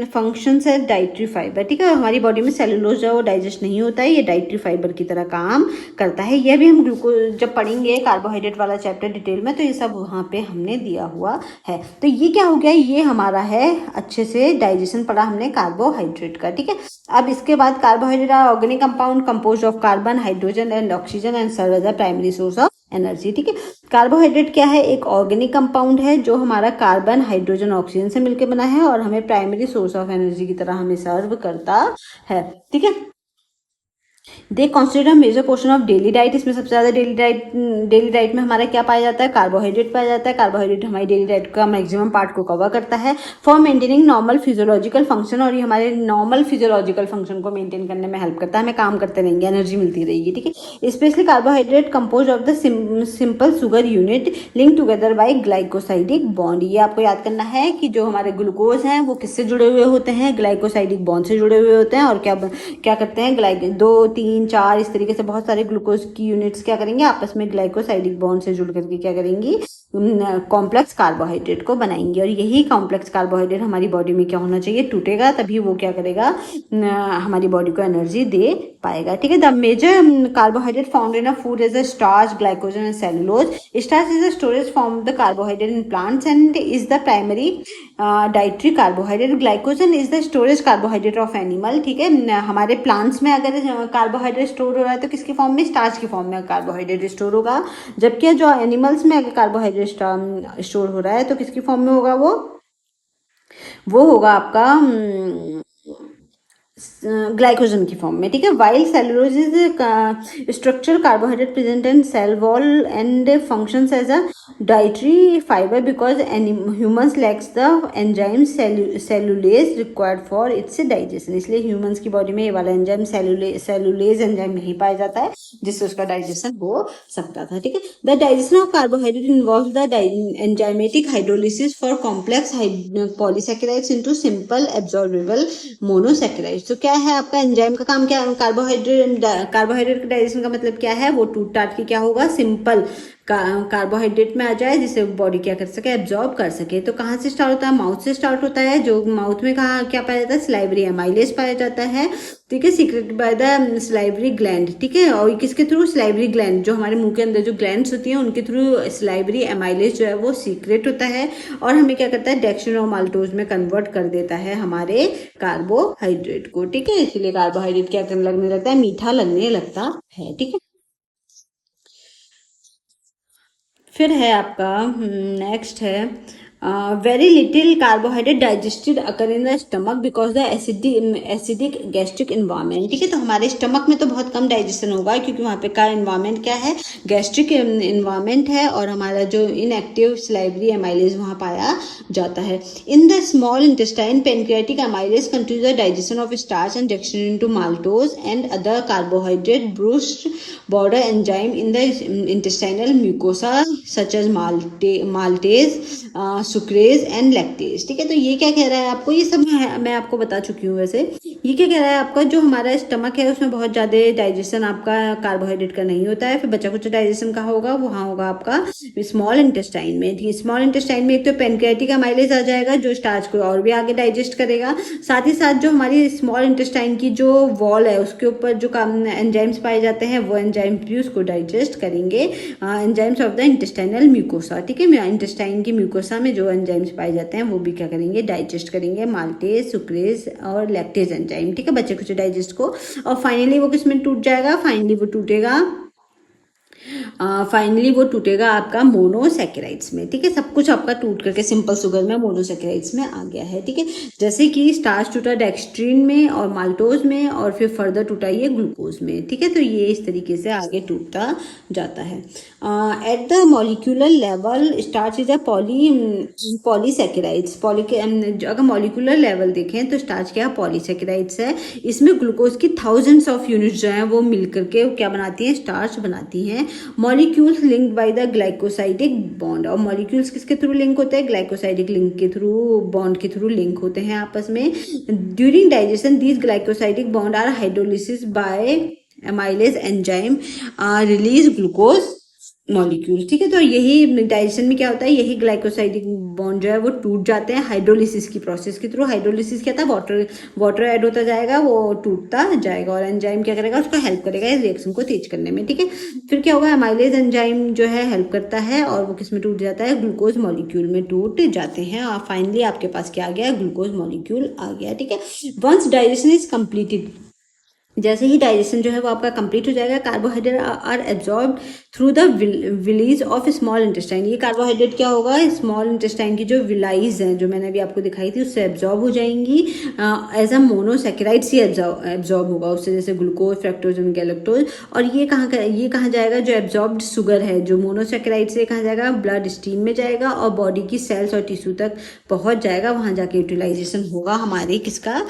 functions as dietary fibre, ठीक है। हमारी बॉडी में सेलुलोज जो डाइजेस्ट नहीं होता है, ये डाइटरी फाइबर की तरह काम करता है। यह भी हम ग्लूकोज जब पढ़ेंगे कार्बोहाइड्रेट वाला चैप्टर डिटेल में, तो ये सब वहाँ पे हमने दिया हुआ है। तो ये क्या हो गया, ये हमारा है अच्छे से डाइजेशन पढ़ा हमने कार्बोहाइड्रेट का, ठीक है। अब इसके बाद carbohydrate are organic compound composed of carbon, hydrogen and oxygen and serve as a primary source of energy, ठीक है। कार्बोहाइड्रेट क्या है, एक ऑर्गेनिक कंपाउंड है जो हमारा कार्बन, हाइड्रोजन, ऑक्सीजन से मिलकर बना है और हमें प्राइमरी सोर्स ऑफ एनर्जी की तरह हमें सर्व करता है, ठीक है। They consider major portion of daily diet, इसमें सबसे ज़्यादा डेली डाइट में हमारा क्या पाया जाता है, कार्बोहाइड्रेट पाया जाता है। कार्बोहाइड्रेट हमारी डेली डाइट का मैक्सिमम पार्ट को कवर करता है for maintaining normal physiological function, और ये हमारे नॉर्मल फिजियोलॉजिकल फंक्शन को मेंटेन करने में हेल्प करता है, हमें काम करते रहेंगे, एनर्जी मिलती रहेगी, ठीक है। Specially carbohydrate compose of the simple sugar unit link together by glycosidic bond. ये आपको याद करना है कि जो हमारे ग्लूकोज हैं वो किससे जुड़े हुए होते हैं, ग्लाइकोसाइडिक बॉन्ड से जुड़े हुए होते हैं। और क्या करते हैं, 2, 3, 4 इस तरीके से बहुत सारे ग्लूकोज की यूनिट्स क्या करेंगे, आपस में ग्लाइकोसाइडिक बॉन्ड से जुड़ करके क्या करेंगी, कॉम्प्लेक्स कार्बोहाइड्रेट को बनाएंगे। और यही कॉम्प्लेक्स कार्बोहाइड्रेट हमारी बॉडी में क्या होना चाहिए, टूटेगा, तभी वो क्या करेगा, हमारी बॉडी को एनर्जी दे पाएगा, ठीक है। The major carbohydrate found in a food is a starch, glycogen and cellulose. Starch is a storage form of the carbohydrate in plants and is the primary dietary carbohydrate. Glycogen is the storage carbohydrate of animal, ठीक है। हमारे plants में अगर carbohydrate store हो रहा है तो किसकी फॉर्म में, स्टार्च की फॉर्म में कार्बोहाइड्रेट स्टोर होगा। जबकि जो एनिमल्स में अगर कार्बोहाइड्रेट स्टोर हो रहा है तो किसकी फॉर्म में होगा, वो होगा आपका ग्लाइकोजन की फॉर्म में, ठीक है। While cellulose is structure carbohydrate present in cell wall and functions as a dietary fibre because humans lacks the enzyme cellulase required for its digestion. इसलिए ह्यूमंस की बॉडी में ये वाला एंजाइम सेलुलेज एंजाइम नहीं पाया जाता है जिससे उसका डाइजेशन हो सकता था, ठीक है। The digestion of carbohydrate involve the enzymatic hydrolysis for complex polysaccharides into simple absorbable monosaccharides. तो क्या है आपका एंजाइम का काम, क्या कार्बोहाइड्रेट का डाइजेशन का मतलब क्या है, वो टूट टाट के क्या होगा, सिंपल कार्बोहाइड्रेट में आ जाए जिसे बॉडी क्या कर सके, एब्जॉर्ब कर सके। तो कहाँ से स्टार्ट होता है, माउथ से स्टार्ट होता है। जो माउथ में कहाँ क्या पाया जाता है, सलाइवरी एमाइलेज पाया जाता है, ठीक है, secret by the salivary gland, ठीक है। और किसके थ्रू, सलाइवरी ग्लैंड, जो हमारे मुंह के अंदर जो ग्लैंड्स होती हैं उनके थ्रू सलाइवरी एमाइलेज जो है वो सीक्रेट होता है और हमें क्या करता है, डेक्स्ट्रोमाल्टोज में कन्वर्ट कर देता है हमारे कार्बोहाइड्रेट को, ठीक है। इसलिए कार्बोहाइड्रेट क्या लगने लगता है, मीठा लगने लगता है, ठीक है। फिर है आपका नेक्स्ट है very little carbohydrate digested occur in the stomach because the acidic gastric environment, ठीक है। तो हमारे स्टमक में तो बहुत कम डाइजेशन होगा क्योंकि वहाँ पे का इन्वायरमेंट क्या है, गैस्ट्रिक इन्वायरमेंट है और हमारा जो इनएक्टिव सलाइवरी एमाइलेज वहाँ पाया जाता है। In the small intestine pancreatic amylase continues the digestion of starch and dextrin into maltose and other carbohydrate brush border enzyme in the intestinal mucosa such as maltase, sucrase and lactase. ठीक है, तो ये क्या कह रहा है आपको, ये सब मैं आपको बता चुकी हूँ। वैसे ये क्या कह रहा है आपका, जो हमारा स्टमक है उसमें बहुत ज़्यादा डाइजेशन आपका कार्बोहाइड्रेट का नहीं होता है, फिर बचा कुछ डाइजेशन कहाँ होगा, वहाँ होगा आपका स्मॉल इंटेस्टाइन में। ठीक, स्मॉल इंटेस्टाइन में एक तो पेनक्रियाटिक अमाइलेज आ जाएगा जो स्टार्च को और भी आगे डाइजेस्ट करेगा, साथ ही साथ जो हमारी स्मॉल इंटेस्टाइन की जो वॉल है उसके ऊपर जो एंजाइम्स पाए जाते हैं वो एंजाइम्स भी उसको डाइजेस्ट करेंगे, enzymes of the intestinal mucosa. ठीक है, इंटेस्टाइन की म्यूकोसा में जो एंजाइम्स पाए जाते हैं वो भी क्या करेंगे, डाइजेस्ट करेंगे, माल्टेज, सुक्रेज और लैक्टेज एंजाइम। ठीक है, बच्चे कुछ डाइजेस्ट को, और फाइनली वो किसमें टूट जाएगा, फाइनली वो टूटेगा आपका मोनोसैकेराइड्स में। ठीक है, सब कुछ आपका टूट करके सिंपल शुगर में मोनोसैकेराइड्स में आ गया है। ठीक है, जैसे कि स्टार्च टूटा डेक्सट्रीन में और माल्टोज में, और फिर फर्दर टूटा ये ग्लूकोज में। ठीक है, तो ये इस तरीके से आगे टूटता जाता है। At the molecular level starch is a polysaccharides. अगर मॉलिक्यूलर लेवल देखें तो स्टार्च क्या पॉलीसैकेराइड्स है। इसमें ग्लूकोज की थाउजेंड्स ऑफ यूनिट्स जो हैं वो मिल करके क्या बनाती हैं, स्टार्च बनाती हैं। Molecules linked by the glycosidic bond, और मॉलिक्यूल्स किसके थ्रू लिंक होते हैं, ग्लाइकोसाइडिक लिंक के थ्रू, बॉन्ड के थ्रू लिंक होते हैं आपस में। During digestion these glycosidic bond are hydrolysis by amylase enzyme release glucose molecule. ठीक है, तो यही डाइजेशन में क्या होता है, यही ग्लाइकोसाइडिक बॉन्ड जो है वो टूट जाते हैं हाइड्रोलिसिस की प्रोसेस के थ्रू। हाइड्रोलिसिस क्या था, वाटर ऐड होता जाएगा, वो टूटता जाएगा, और एंजाइम क्या करेगा, उसको हेल्प करेगा इस रिएक्शन को तेज करने में। ठीक है, फिर क्या होगा, एमाइलेज एंजाइम जो है हेल्प करता है, और वो किस में टूट जाता है, ग्लूकोज मॉलिक्यूल में टूट जाते हैं, और फाइनली आपके पास क्या आ गया, ग्लूकोज मॉलिक्यूल आ गया। ठीक है, वंस डाइजेशन इज कंप्लीटेड, जैसे ही डाइजेशन जो है वो आपका कंप्लीट हो जाएगा, carbohydrate are absorb through the villi of small intestine. ये कार्बोहाइड्रेट क्या होगा, स्मॉल इंटेस्टाइन की जो विलाइज हैं जो मैंने अभी आपको दिखाई थी उससे एब्जॉर्ब हो जाएंगी, एज अ मोनोसैकेराइड्स ही एब्जॉर्ब होगा उससे, जैसे ग्लूकोज, फ्रक्टोज एंड गैलेक्टोज। और ये कहाँ जाएगा, जो एब्जॉर्ब्ड शुगर है जो मोनोसैकेराइड से कहाँ जाएगा, ब्लड स्ट्रीम में जाएगा और बॉडी की सेल्स और टिश्यू तक पहुंच जाएगा, वहां जाके यूटिलाइजेशन होगा हमारे किसका,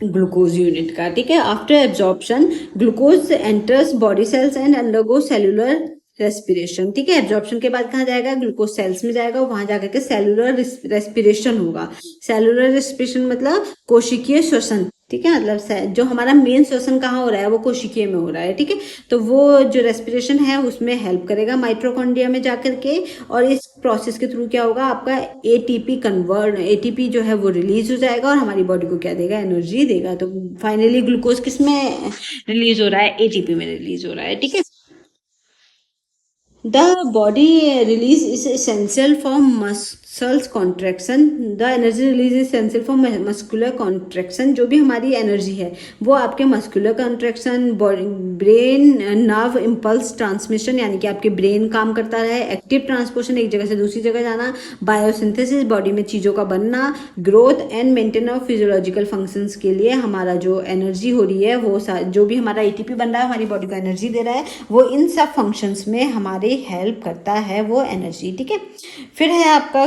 ग्लूकोज यूनिट का। ठीक है, after absorption glucose enters body cells and undergo cellular respiration. ठीक है, एब्जॉर्प्शन के बाद कहाँ जाएगा, ग्लूकोज सेल्स में जाएगा, वहां जाकर के सेलुलर रेस्पिरेशन होगा। सेलुलर रेस्पिरेशन मतलब कोशिकीय श्वसन। ठीक है, मतलब जो हमारा मेन श्वसन कहाँ हो रहा है, वो कोशिकीय में हो रहा है। ठीक है, तो वो जो रेस्पिरेशन है उसमें हेल्प करेगा माइटोकॉन्ड्रिया में जाकर के, और इस प्रोसेस के थ्रू क्या होगा, आपका एटीपी जो है वो रिलीज हो जाएगा, और हमारी बॉडी को क्या देगा, एनर्जी देगा। तो फाइनली ग्लूकोज किस में रिलीज हो रहा है, एटीपी में रिलीज हो रहा है। ठीक है, the body release is essential for muscles contraction. The energy release is essential for muscular contraction. जो भी हमारी एनर्जी है वो आपके muscular contraction, brain nerve impulse transmission, यानी कि आपके ब्रेन काम करता रहे, एक्टिव ट्रांसपोर्शन एक जगह से दूसरी जगह जाना, बायोसिंथेसिस बॉडी में चीज़ों का बनना, growth and maintain of physiological functions के लिए हमारा जो एनर्जी हो रही है वो जो भी हमारा एटीपी बन रहा है हमारी बॉडी को एनर्जी दे रहा है, वो इन सब फंक्शंस में हमारे हेल्प करता है वो एनर्जी। ठीक है, फिर है आपका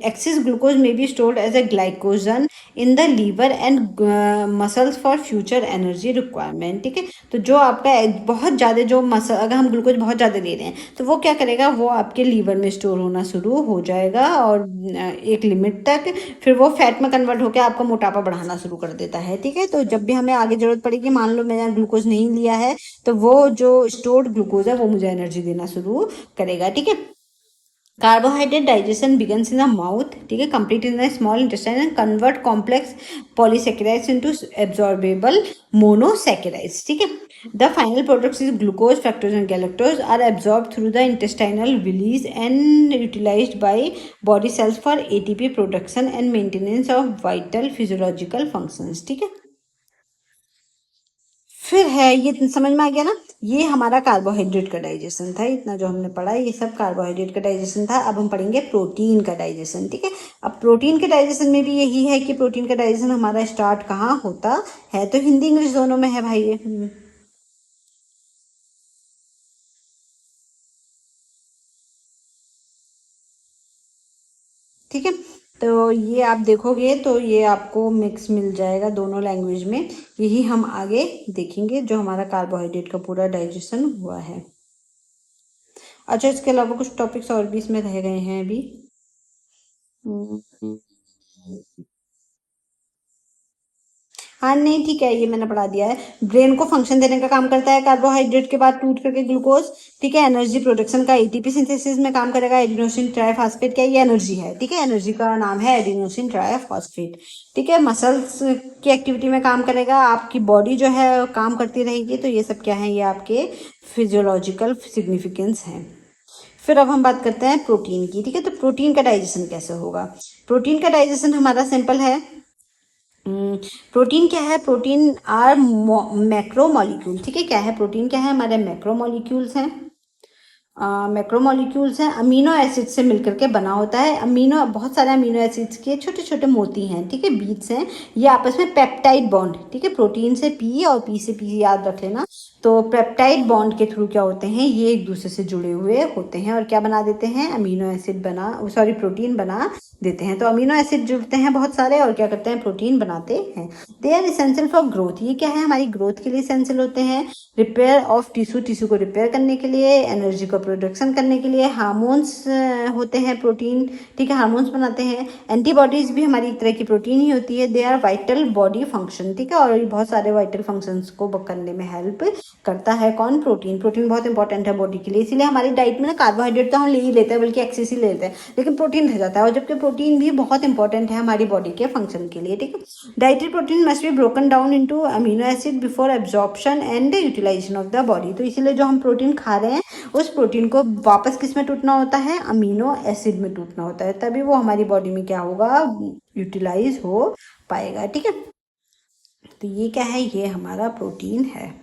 एक्सेस ग्लूकोज में be stored as a glycogen in the liver and muscles for future energy requirement. ठीक है, तो जो आपका बहुत ज़्यादा जो मसल, अगर हम ग्लूकोज बहुत ज़्यादा ले रहे हैं तो वो क्या करेगा, वो आपके लीवर में स्टोर होना शुरू हो जाएगा, और एक लिमिट तक फिर वो फैट में कन्वर्ट होकर आपका मोटापा बढ़ाना शुरू कर देता है। ठीक है, तो जब भी हमें आगे जरूरत पड़ेगी, मान लो मैंने ग्लूकोज नहीं लिया है, तो वो जो स्टोर्ड ग्लूकोज है वो मुझे एनर्जी देना शुरू करेगा। ठीक है, carbohydrate digestion begins in the mouth. ठीक है, complete in the small intestine and convert complex polysaccharides into absorbable monosaccharides. ठीक है, the final products is glucose, fructose and galactose are absorb through the intestinal villi and utilised by body cells for ATP production and maintenance of vital physiological functions. ठीक है, फिर है ये समझ में आ गया ना, ये हमारा कार्बोहाइड्रेट का डाइजेशन था, इतना जो हमने पढ़ा ये सब कार्बोहाइड्रेट का डाइजेशन था। अब हम पढ़ेंगे प्रोटीन का डाइजेशन। ठीक है, अब प्रोटीन के डाइजेशन में भी यही है कि प्रोटीन का डाइजेशन हमारा स्टार्ट कहाँ होता है, तो हिंदी इंग्लिश दोनों में है भाई ये। ठीक है, तो ये आप देखोगे तो ये आपको मिक्स मिल जाएगा दोनों लैंग्वेज में, यही हम आगे देखेंगे जो हमारा कार्बोहाइड्रेट का पूरा डाइजेशन हुआ है। अच्छा, इसके अलावा कुछ टॉपिक्स और भी इसमें रह गए हैं अभी। हम्म, हाँ नहीं ठीक है, ये मैंने पढ़ा दिया है। ब्रेन को फंक्शन देने का काम करता है कार्बोहाइड्रेट के बाद टूट करके ग्लूकोज। ठीक है, एनर्जी प्रोडक्शन का एटीपी सिंथेसिस में काम करेगा एडिनोसिन ट्राइफॉस्फेट। क्या ये एनर्जी है? ठीक है, एनर्जी का नाम है एडिनोसिन ट्राइफॉस्फेट। ठीक है, मसल्स की एक्टिविटी में काम करेगा, आपकी बॉडी जो है काम करती रहेगी। तो ये सब क्या है, ये आपके फिजियोलॉजिकल सिग्निफिकेंस हैं। फिर अब हम बात करते हैं प्रोटीन की। ठीक है, तो प्रोटीन का डाइजेशन कैसे होगा? प्रोटीन का डाइजेशन हमारा सिंपल है। प्रोटीन क्या है? Protein are macromolecule. ठीक है, क्या है प्रोटीन? क्या है? हमारे मैक्रो मॉलिक्यूल्स हैं। मैक्रोमोलिक्यूल्स हैं, अमीनो एसिड से मिलकर के बना होता है। अमीनो, बहुत सारे अमीनो एसिड्स के छोटे छोटे मोती हैं। ठीक है, बीट्स हैं। ये आपस में पेप्टाइड बॉन्ड, ठीक है, प्रोटीन से पी और पी से पी याद रख लेना। तो पेप्टाइड बॉन्ड के थ्रू क्या होते हैं, ये एक दूसरे से जुड़े हुए होते हैं और क्या बना देते हैं, अमीनो एसिड बना, सॉरी, प्रोटीन बना देते हैं। तो अमीनो एसिड जुड़ते हैं बहुत सारे और क्या करते हैं, प्रोटीन बनाते हैं। They are essential for growth. ये क्या है, हमारी ग्रोथ के लिए इसेंशियल होते हैं। रिपेयर ऑफ टिश्यू, टिश्यू को रिपेयर करने के लिए, एनर्जी को प्रोडक्शन करने के लिए। हार्मोन्स होते हैं प्रोटीन। ठीक है, हार्मोन्स बनाते हैं। एंटीबॉडीज भी हमारी एक तरह की प्रोटीन ही होती है। They are vital body function. ठीक है, और बहुत सारे वाइटल फंक्शंस को करने में हेल्प करता है कौन, प्रोटीन। प्रोटीन बहुत इंपॉर्टेंट है बॉडी के लिए, इसीलिए हमारी डाइट में ना कार्बोहाइड्रेट तो हम ले ही लेते हैं, बल्कि एक्सेस ही ले लेते हैं, लेकिन प्रोटीन रह जाता है। और जबकि प्रोटीन भी बहुत इंपॉर्टेंट है हमारी बॉडी के फंक्शन के लिए। ठीक है, dietary protein must be broken down into amino acid before absorption and utilisation of the body. तो इसीलिए जो हम प्रोटीन खा रहे हैं उस प्रोटीन को वापस किस में टूटना होता है, अमीनो एसिड में टूटना होता है, तभी वो हमारी बॉडी में क्या होगा, यूटिलाइज हो पाएगा। ठीक है, तो ये क्या है, ये हमारा प्रोटीन है।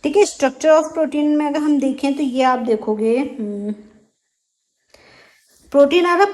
ठीक है, स्ट्रक्चर ऑफ प्रोटीन में अगर हम देखें तो ये आप देखोगे, protein are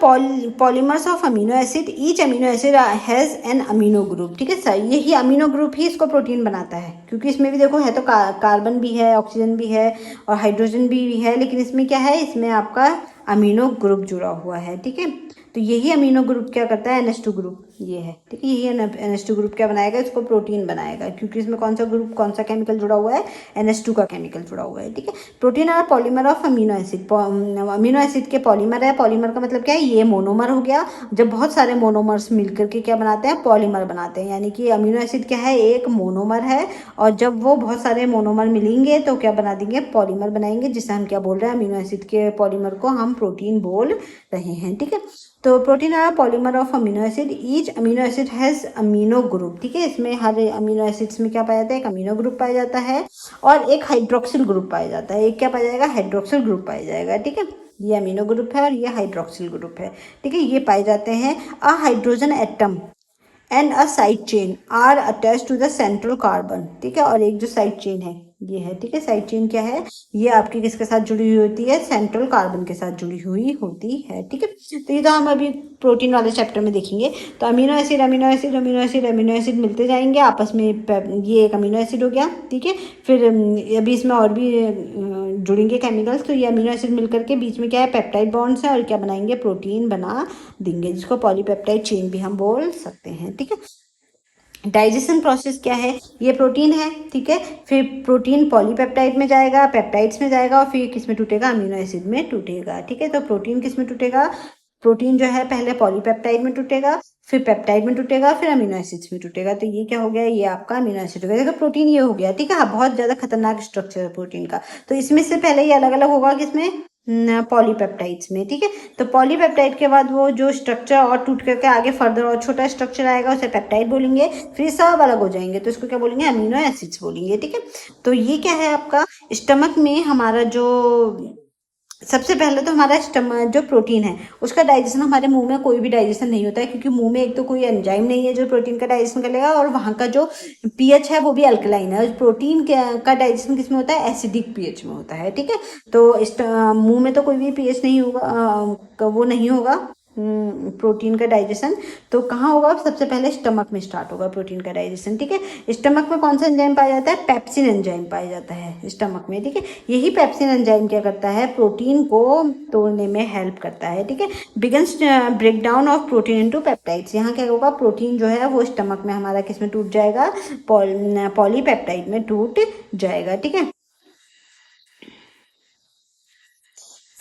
polymers of amino acid. Each amino acid has an amino group. ठीक है सर, यही अमीनो ग्रुप ही इसको प्रोटीन बनाता है, क्योंकि इसमें भी देखो है तो कार्बन भी है, ऑक्सीजन भी है और हाइड्रोजन भी है, लेकिन इसमें क्या है, इसमें आपका अमीनो ग्रुप जुड़ा हुआ है। ठीक है, तो यही अमीनो ग्रुप क्या करता है, NH2 ग्रुप ये है। ठीक है, यही NH2 ग्रुप क्या बनाएगा, इसको प्रोटीन बनाएगा, क्योंकि इसमें कौन सा ग्रुप, कौन सा केमिकल जुड़ा हुआ है, NH2 का केमिकल जुड़ा हुआ है। ठीक है, protein are polymer of amino acid. Amino acid के पॉलीमर है। पॉलीमर का मतलब क्या है, ये मोनोमर हो गया। जब बहुत सारे मोनोमर्स मिलकर के क्या बनाते हैं, पॉलीमर बनाते हैं। यानी कि अमीनो एसिड क्या है, एक मोनोमर है, और जब वो बहुत सारे मोनोमर मिलेंगे तो क्या बना देंगे, पॉलीमर बनाएंगे, जिसे हम क्या बोल रहे हैं, अमीनो एसिड के पॉलीमर को हम प्रोटीन बोल रहे हैं। ठीक है, तो protein are polymer of amino acid. Each amino acid has amino group. ठीक है, इसमें हर अमीनो एसिड्स में क्या पाया जाता है, एक अमीनो ग्रुप पाया जाता है और एक हाइड्रोक्सिल ग्रुप पाया जाता है। एक क्या पाया जाएगा, हाइड्रोक्सिल ग्रुप पाया जाएगा। ठीक है, ये अमीनो ग्रुप है और ये हाइड्रोक्सिल ग्रुप है। ठीक है, ये पाए जाते हैं। A hydrogen atom and a side chain are attach to the central carbon. ठीक है, और एक जो साइड चेन है ये है। ठीक है, साइड चेन क्या है, ये आपकी किसके साथ जुड़ी हुई होती है, सेंट्रल कार्बन के साथ जुड़ी हुई होती है। ठीक है, तो ये तो हम अभी प्रोटीन वाले चैप्टर में देखेंगे। तो amino acid, amino acid, amino acid, amino acid मिलते जाएंगे आपस में। ये एक अमीनो एसिड हो गया। ठीक है, फिर अभी इसमें और भी जुड़ेंगे केमिकल्स। तो ये अमीनो एसिड मिलकर के बीच में क्या है, पेप्टाइड बॉन्ड्स है और क्या बनाएंगे, प्रोटीन बना देंगे, जिसको पॉलीपेप्टाइड चेन भी हम बोल सकते हैं। ठीक है, डाइजेशन प्रोसेस क्या है, ये प्रोटीन है। ठीक है, फिर प्रोटीन पॉलीपेप्टाइड में जाएगा, पेप्टाइड्स में जाएगा और फिर किस में टूटेगा, अमीनो एसिड में टूटेगा। ठीक है, तो प्रोटीन किस में टूटेगा, प्रोटीन जो है पहले पॉलीपेप्टाइड में टूटेगा, फिर पेप्टाइड में टूटेगा, फिर अमीनो एसिड्स में टूटेगा। तो ये क्या हो गया, ये आपका अमीनो एसिड हो गया। देखो प्रोटीन ये हो गया। ठीक है, हाँ, बहुत ज्यादा खतरनाक स्ट्रक्चर है प्रोटीन का। तो इसमें से पहले ये अलग अलग होगा किसमें, पॉलीपेप्टाइड्स में। ठीक है, तो पॉलीपेप्टाइड के बाद वो जो स्ट्रक्चर और टूट करके आगे फर्दर और छोटा स्ट्रक्चर आएगा, उसे पेप्टाइड बोलेंगे। फिर सब अलग हो जाएंगे तो इसको क्या बोलेंगे, अमीनो एसिड्स बोलेंगे। ठीक है, तो ये क्या है आपका, स्टमक में हमारा जो सबसे पहले तो हमारा स्टमक जो प्रोटीन है उसका डाइजेशन, हमारे मुंह में कोई भी डाइजेशन नहीं होता है, क्योंकि मुंह में एक तो कोई एंजाइम नहीं है जो प्रोटीन का डाइजेशन कर लेगा, और वहाँ का जो पीएच है वो भी अल्कलाइन है। प्रोटीन का डाइजेशन किस में होता है, एसिडिक पीएच में होता है। ठीक है, तो मुंह में तो कोई भी पीएच नहीं होगा, वो नहीं होगा प्रोटीन का डाइजेशन। तो कहाँ होगा, सबसे पहले स्टमक में स्टार्ट होगा प्रोटीन का डाइजेशन। ठीक है, स्टमक में कौन सा एंजाइम पाया जाता है, पेप्सिन एंजाइम पाया जाता है स्टमक में। ठीक है, यही पेप्सिन एंजाइम क्या करता है, प्रोटीन को तोड़ने में हेल्प करता है। ठीक है, begins break down of protein into peptides. यहाँ क्या होगा, प्रोटीन जो है वो स्टमक में हमारा किस में टूट जाएगा, पॉलीपेप्टाइड में टूट जाएगा। ठीक है,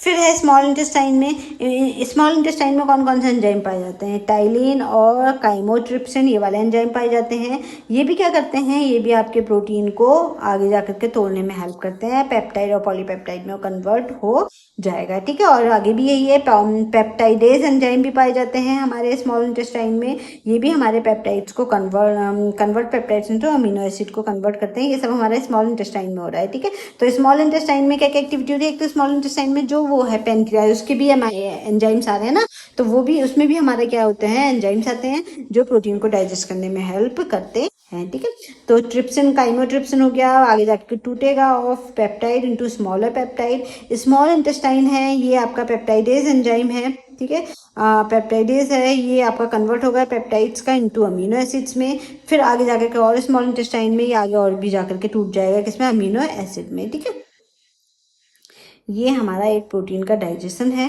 फिर है स्मॉल इंटेस्टाइन में। स्मॉल इंटेस्टाइन में कौन कौन से एंजाइम पाए जाते हैं? टाइलिन और काइमोट्रिप्सिन, ये वाले एंजाइम पाए जाते हैं। ये भी क्या करते हैं? ये भी आपके प्रोटीन को आगे जाकर के तोड़ने में हेल्प करते हैं, पेप्टाइड और पॉलीपेप्टाइड में कन्वर्ट हो जाएगा, ठीक है। और आगे भी यही है, पेप्टाइडेज एंजाइम भी पाए जाते हैं हमारे स्मॉल इंटेस्टाइन में। ये भी हमारे पेप्टाइड्स को convert peptides into amino acid को कन्वर्ट करते हैं। ये सब हमारे स्मॉल इंटेस्टाइन में हो रहा है, ठीक है। तो स्मॉल इंटेस्टाइन में क्या क्या एक्टिविटी हो रही है? एक तो स्मॉल इंटेस्टाइन में जो वो है पेनक्रियाज, उसके भी एंजाइम्स आ रहे हैं ना, तो वो भी उसमें भी हमारे क्या होते हैं? एंजाइम्स आते हैं जो प्रोटीन को डाइजेस्ट करने में हेल्प करते हैं, ठीक है। तो ट्रिप्सिन, काइमोट्रिप्सिन हो गया, आगे जाके टूटेगा of peptide into smaller peptide. Small intestine है, ये आपका पेप्टाइडेज एंजाइम है, ठीक है। पेप्टाइडेज है, ये आपका कन्वर्ट होगा पेप्टाइड्स का इनटू अमीनो एसिड्स में। फिर आगे जाकर के और स्मॉल इंटेस्टाइन में ये आगे और भी जाकर के टूट जाएगा किसमें? अमीनो एसिड में, ठीक है। ये हमारा एक प्रोटीन का डाइजेशन है।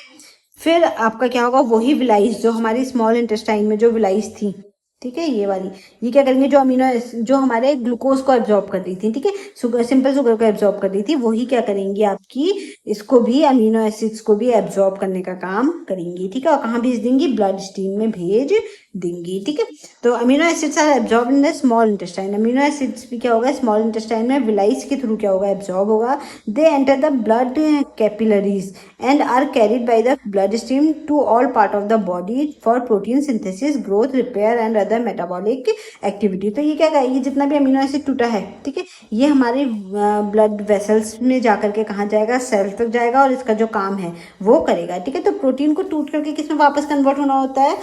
फिर आपका क्या होगा? वही विलाइस जो हमारी स्मॉल इंटेस्टाइन में जो विलाइस थी, ठीक है, ये वाली, ये क्या करेंगे? जो हमारे ग्लूकोज को एब्जॉर्ब कर रही थी, ठीक है, सिंपल शुगर को एब्जॉर्ब कर रही थी, वही क्या करेंगी? आपकी इसको भी, अमीनो एसिड्स को भी एब्जॉर्ब करने का काम करेंगी, ठीक है। और कहाँ भेज देंगी? ब्लड स्ट्रीम में भेज देंगी, ठीक है। तो amino acids are absorb in the small intestine. Amino acids भी क्या होगा? स्मॉल इंटेस्टाइन में विलाइस के थ्रू क्या होगा? एब्जॉर्ब होगा। They enter the blood capillaries and are carried by the blood stream to all part of the body for protein synthesis, growth, repair and other metabolic activity. तो ये क्या करेगी? जितना भी अमीनो एसिड टूटा है, ठीक है, ये हमारे ब्लड वेसल्स में जाकर के कहाँ जाएगा? सेल तक जाएगा और इसका जो काम है वो करेगा, ठीक है। तो प्रोटीन को टूट करके किसमें वापस कन्वर्ट होना होता है?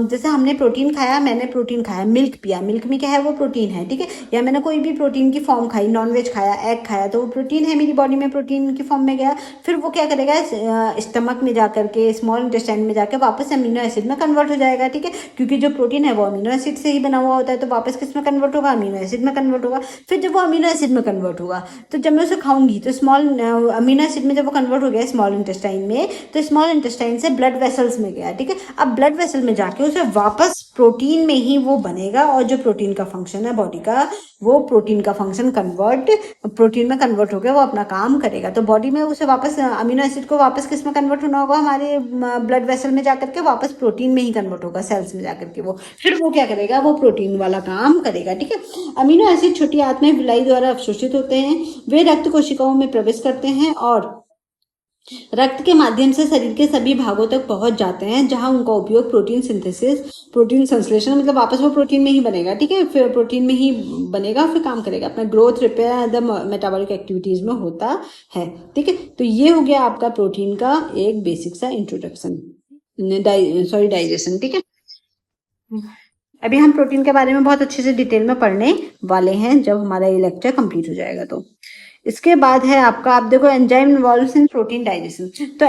जैसे हमने प्रोटीन खाया, मैंने प्रोटीन खाया, मिल्क पिया, मिल्क में क्या है? वो प्रोटीन है, ठीक है। या मैंने कोई भी प्रोटीन की फॉर्म खाई, नॉनवेज खाया, एग खाया, तो वो प्रोटीन है, मेरी बॉडी में प्रोटीन की फॉर्म में गया। फिर वो क्या करेगा? स्टमक में जाकर के, स्मॉल इंटेस्टाइन में जाकर वापस अमीनो एसिड में कन्वर्ट हो जाएगा, ठीक है। क्योंकि जो प्रोटीन है वो अमीनो एसिड से ही बना हुआ होता है, तो वापस किस में कन्वर्ट होगा? अमीनो एसिड में कन्वर्ट होगा। फिर जब वो अमीनो एसिड में कन्वर्ट होगा, तो जब मैं उसे खाऊंगी तो स्मॉल अमीनो एसिड में जब वो कन्वर्ट हो गया स्मॉल इंटेस्टाइन में, तो स्मॉल इंटेस्टाइन से ब्लड वेसल्स में गया, ठीक है। अब ब्लड वेसल में जाके उसे वापस प्रोटीन में ही वो बनेगा, और जो प्रोटीन का फंक्शन है बॉडी का, वो प्रोटीन का फंक्शन प्रोटीन में कन्वर्ट होकर वो अपना काम करेगा। तो बॉडी में उसे वापस अमीनो एसिड को वापस किस में कन्वर्ट होना होगा? हमारे ब्लड वेसल में जाकर के वापस प्रोटीन में ही कन्वर्ट होगा, सेल्स में जाकर के वो, फिर वो क्या करेगा? वो प्रोटीन वाला काम करेगा, ठीक है। अमीनो एसिड छोटी आंत में विलाई द्वारा अवशोषित होते हैं, वे रक्त कोशिकाओं में प्रवेश करते हैं और रक्त के माध्यम से शरीर के सभी भागों तक पहुंच जाते हैं, जहां उनका उपयोग प्रोटीन सिंथेसिस, प्रोटीन संश्लेषण, मतलब वापस वो प्रोटीन में ही बनेगा, ठीक है। फिर प्रोटीन में ही बनेगा, फिर काम करेगा, अपना growth, repair, the metabolic activities में होता है, ठीक है। तो ये हो गया आपका प्रोटीन का एक बेसिक सा इंट्रोडक्शन, डाइजेशन, ठीक है। अभी हम प्रोटीन के बारे में बहुत अच्छे से डिटेल में पढ़ने वाले हैं जब हमारा ये लेक्चर कंप्लीट हो जाएगा। तो इसके बाद है आपका, आप देखो, enzyme involve in protein digestion. तो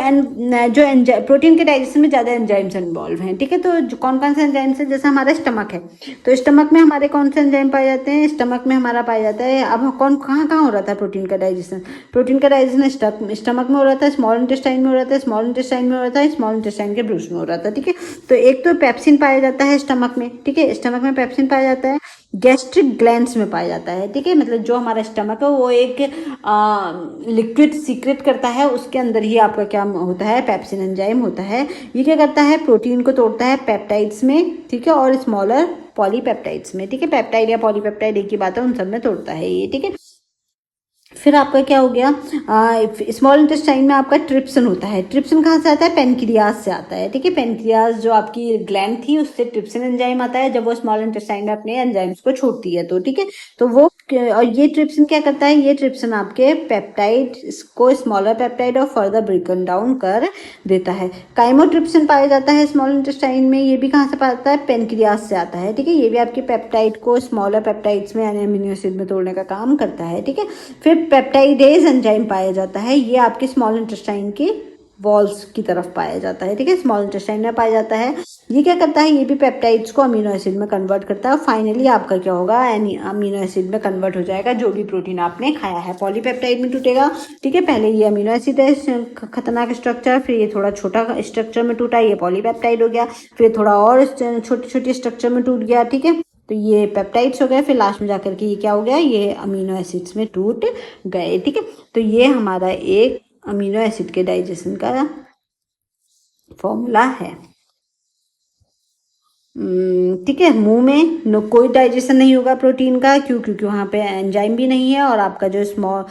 जो प्रोटीन के डाइजेशन में ज़्यादा एंजाइम्स इन्वॉल्व हैं, ठीक है। तो कौन कौन से एंजाइम्स हैं? जैसे हमारा स्टमक है, तो स्टमक में हमारे कौन से एंजाइम पाए जाते हैं? स्टमक में हमारा पाया जाता है, अब कहाँ कहाँ हो रहा था प्रोटीन का डाइजेशन? प्रोटीन का डाइजेशन स्टमक में हो रहा था, स्मॉल इंटेस्टाइन में हो रहा था, स्मॉल इंटेस्टाइन में हो रहा था, स्मॉल इंटेस्टाइन के ब्रूस में हो रहा था, ठीक है। तो एक तो पेप्सिन पाया जाता है स्टमक में, ठीक है, स्टमक में पेप्सिन पाया जाता है। गैस्ट्रिक ग्लैंड्स में पाया जाता है, ठीक है, मतलब जो हमारा स्टमक है वो एक लिक्विड सीक्रेट करता है, उसके अंदर ही आपका क्या होता है? पेप्सिन एंजाइम होता है। ये क्या करता है? प्रोटीन को तोड़ता है पेप्टाइड्स में, ठीक है, और स्मॉलर पॉलीपेप्टाइड्स में, ठीक है। पेप्टाइड या पॉलीपेप्टाइड एक ही बात है, उन सब में तोड़ता है ये, ठीक है। फिर आपका क्या हो गया? स्मॉल इंटेस्टाइन में आपका ट्रिप्सिन होता है। ट्रिप्सिन कहाँ से आता है? पेनक्रियाज से आता है, ठीक है। पेनक्रियाज जो आपकी ग्लैंड थी, उससे ट्रिप्सिन एंजाइम आता है जब वो स्मॉल इंटेस्टाइन में अपने एंजाइम्स को छोड़ती है, तो ठीक है। तो वो, और ये ट्रिप्सिन क्या करता है? ये ट्रिप्सिन आपके पेप्टाइड को स्मॉलर पेप्टाइड और फर्दर ब्रेकन डाउन कर देता है। काइमोट्रिप्सिन पाया जाता है स्मॉल इंटेस्टाइन में, ये भी कहाँ से पाया जाता है? पेनक्रियाज से आता है, ठीक है। ये भी आपके पेप्टाइड को स्मॉलर पेप्टाइड्स में यानी अमीनो एसिड में तोड़ने का काम करता है, ठीक है। फिर पेप्टाइडेज एंजाइम पाया जाता है, ये आपके स्मॉल इंटेस्टाइन की वॉल्स की तरफ पाया जाता है, ठीक है, स्मॉल इंटेस्टाइन में पाया जाता है। ये क्या करता है? ये भी पेप्टाइड्स को अमीनो एसिड में कन्वर्ट करता है। फाइनली आपका क्या होगा? अमीनो एसिड में कन्वर्ट हो जाएगा जो भी प्रोटीन आपने खाया है। पॉलीपेप्टाइड में टूटेगा, ठीक है। पहले ये अमीनो एसिड है, खतरनाक स्ट्रक्चर, फिर ये थोड़ा छोटा स्ट्रक्चर में टूटा, ये पॉलीपेप्टाइड हो गया, फिर थोड़ा और छोटे छोटे स्ट्रक्चर में टूट गया, ठीक है। तो ये पेप्टाइड्स हो गए, फिर लास्ट में जाकर के ये क्या हो गया? ये अमीनो एसिड्स में टूट गए, ठीक है। तो ये हमारा एक अमीनो एसिड के डाइजेशन का फॉर्मूला है। ठीक है, मुंह में कोई डाइजेशन नहीं होगा प्रोटीन का, क्यों? क्योंकि वहाँ पे एंजाइम भी नहीं है, और आपका जो स्मॉल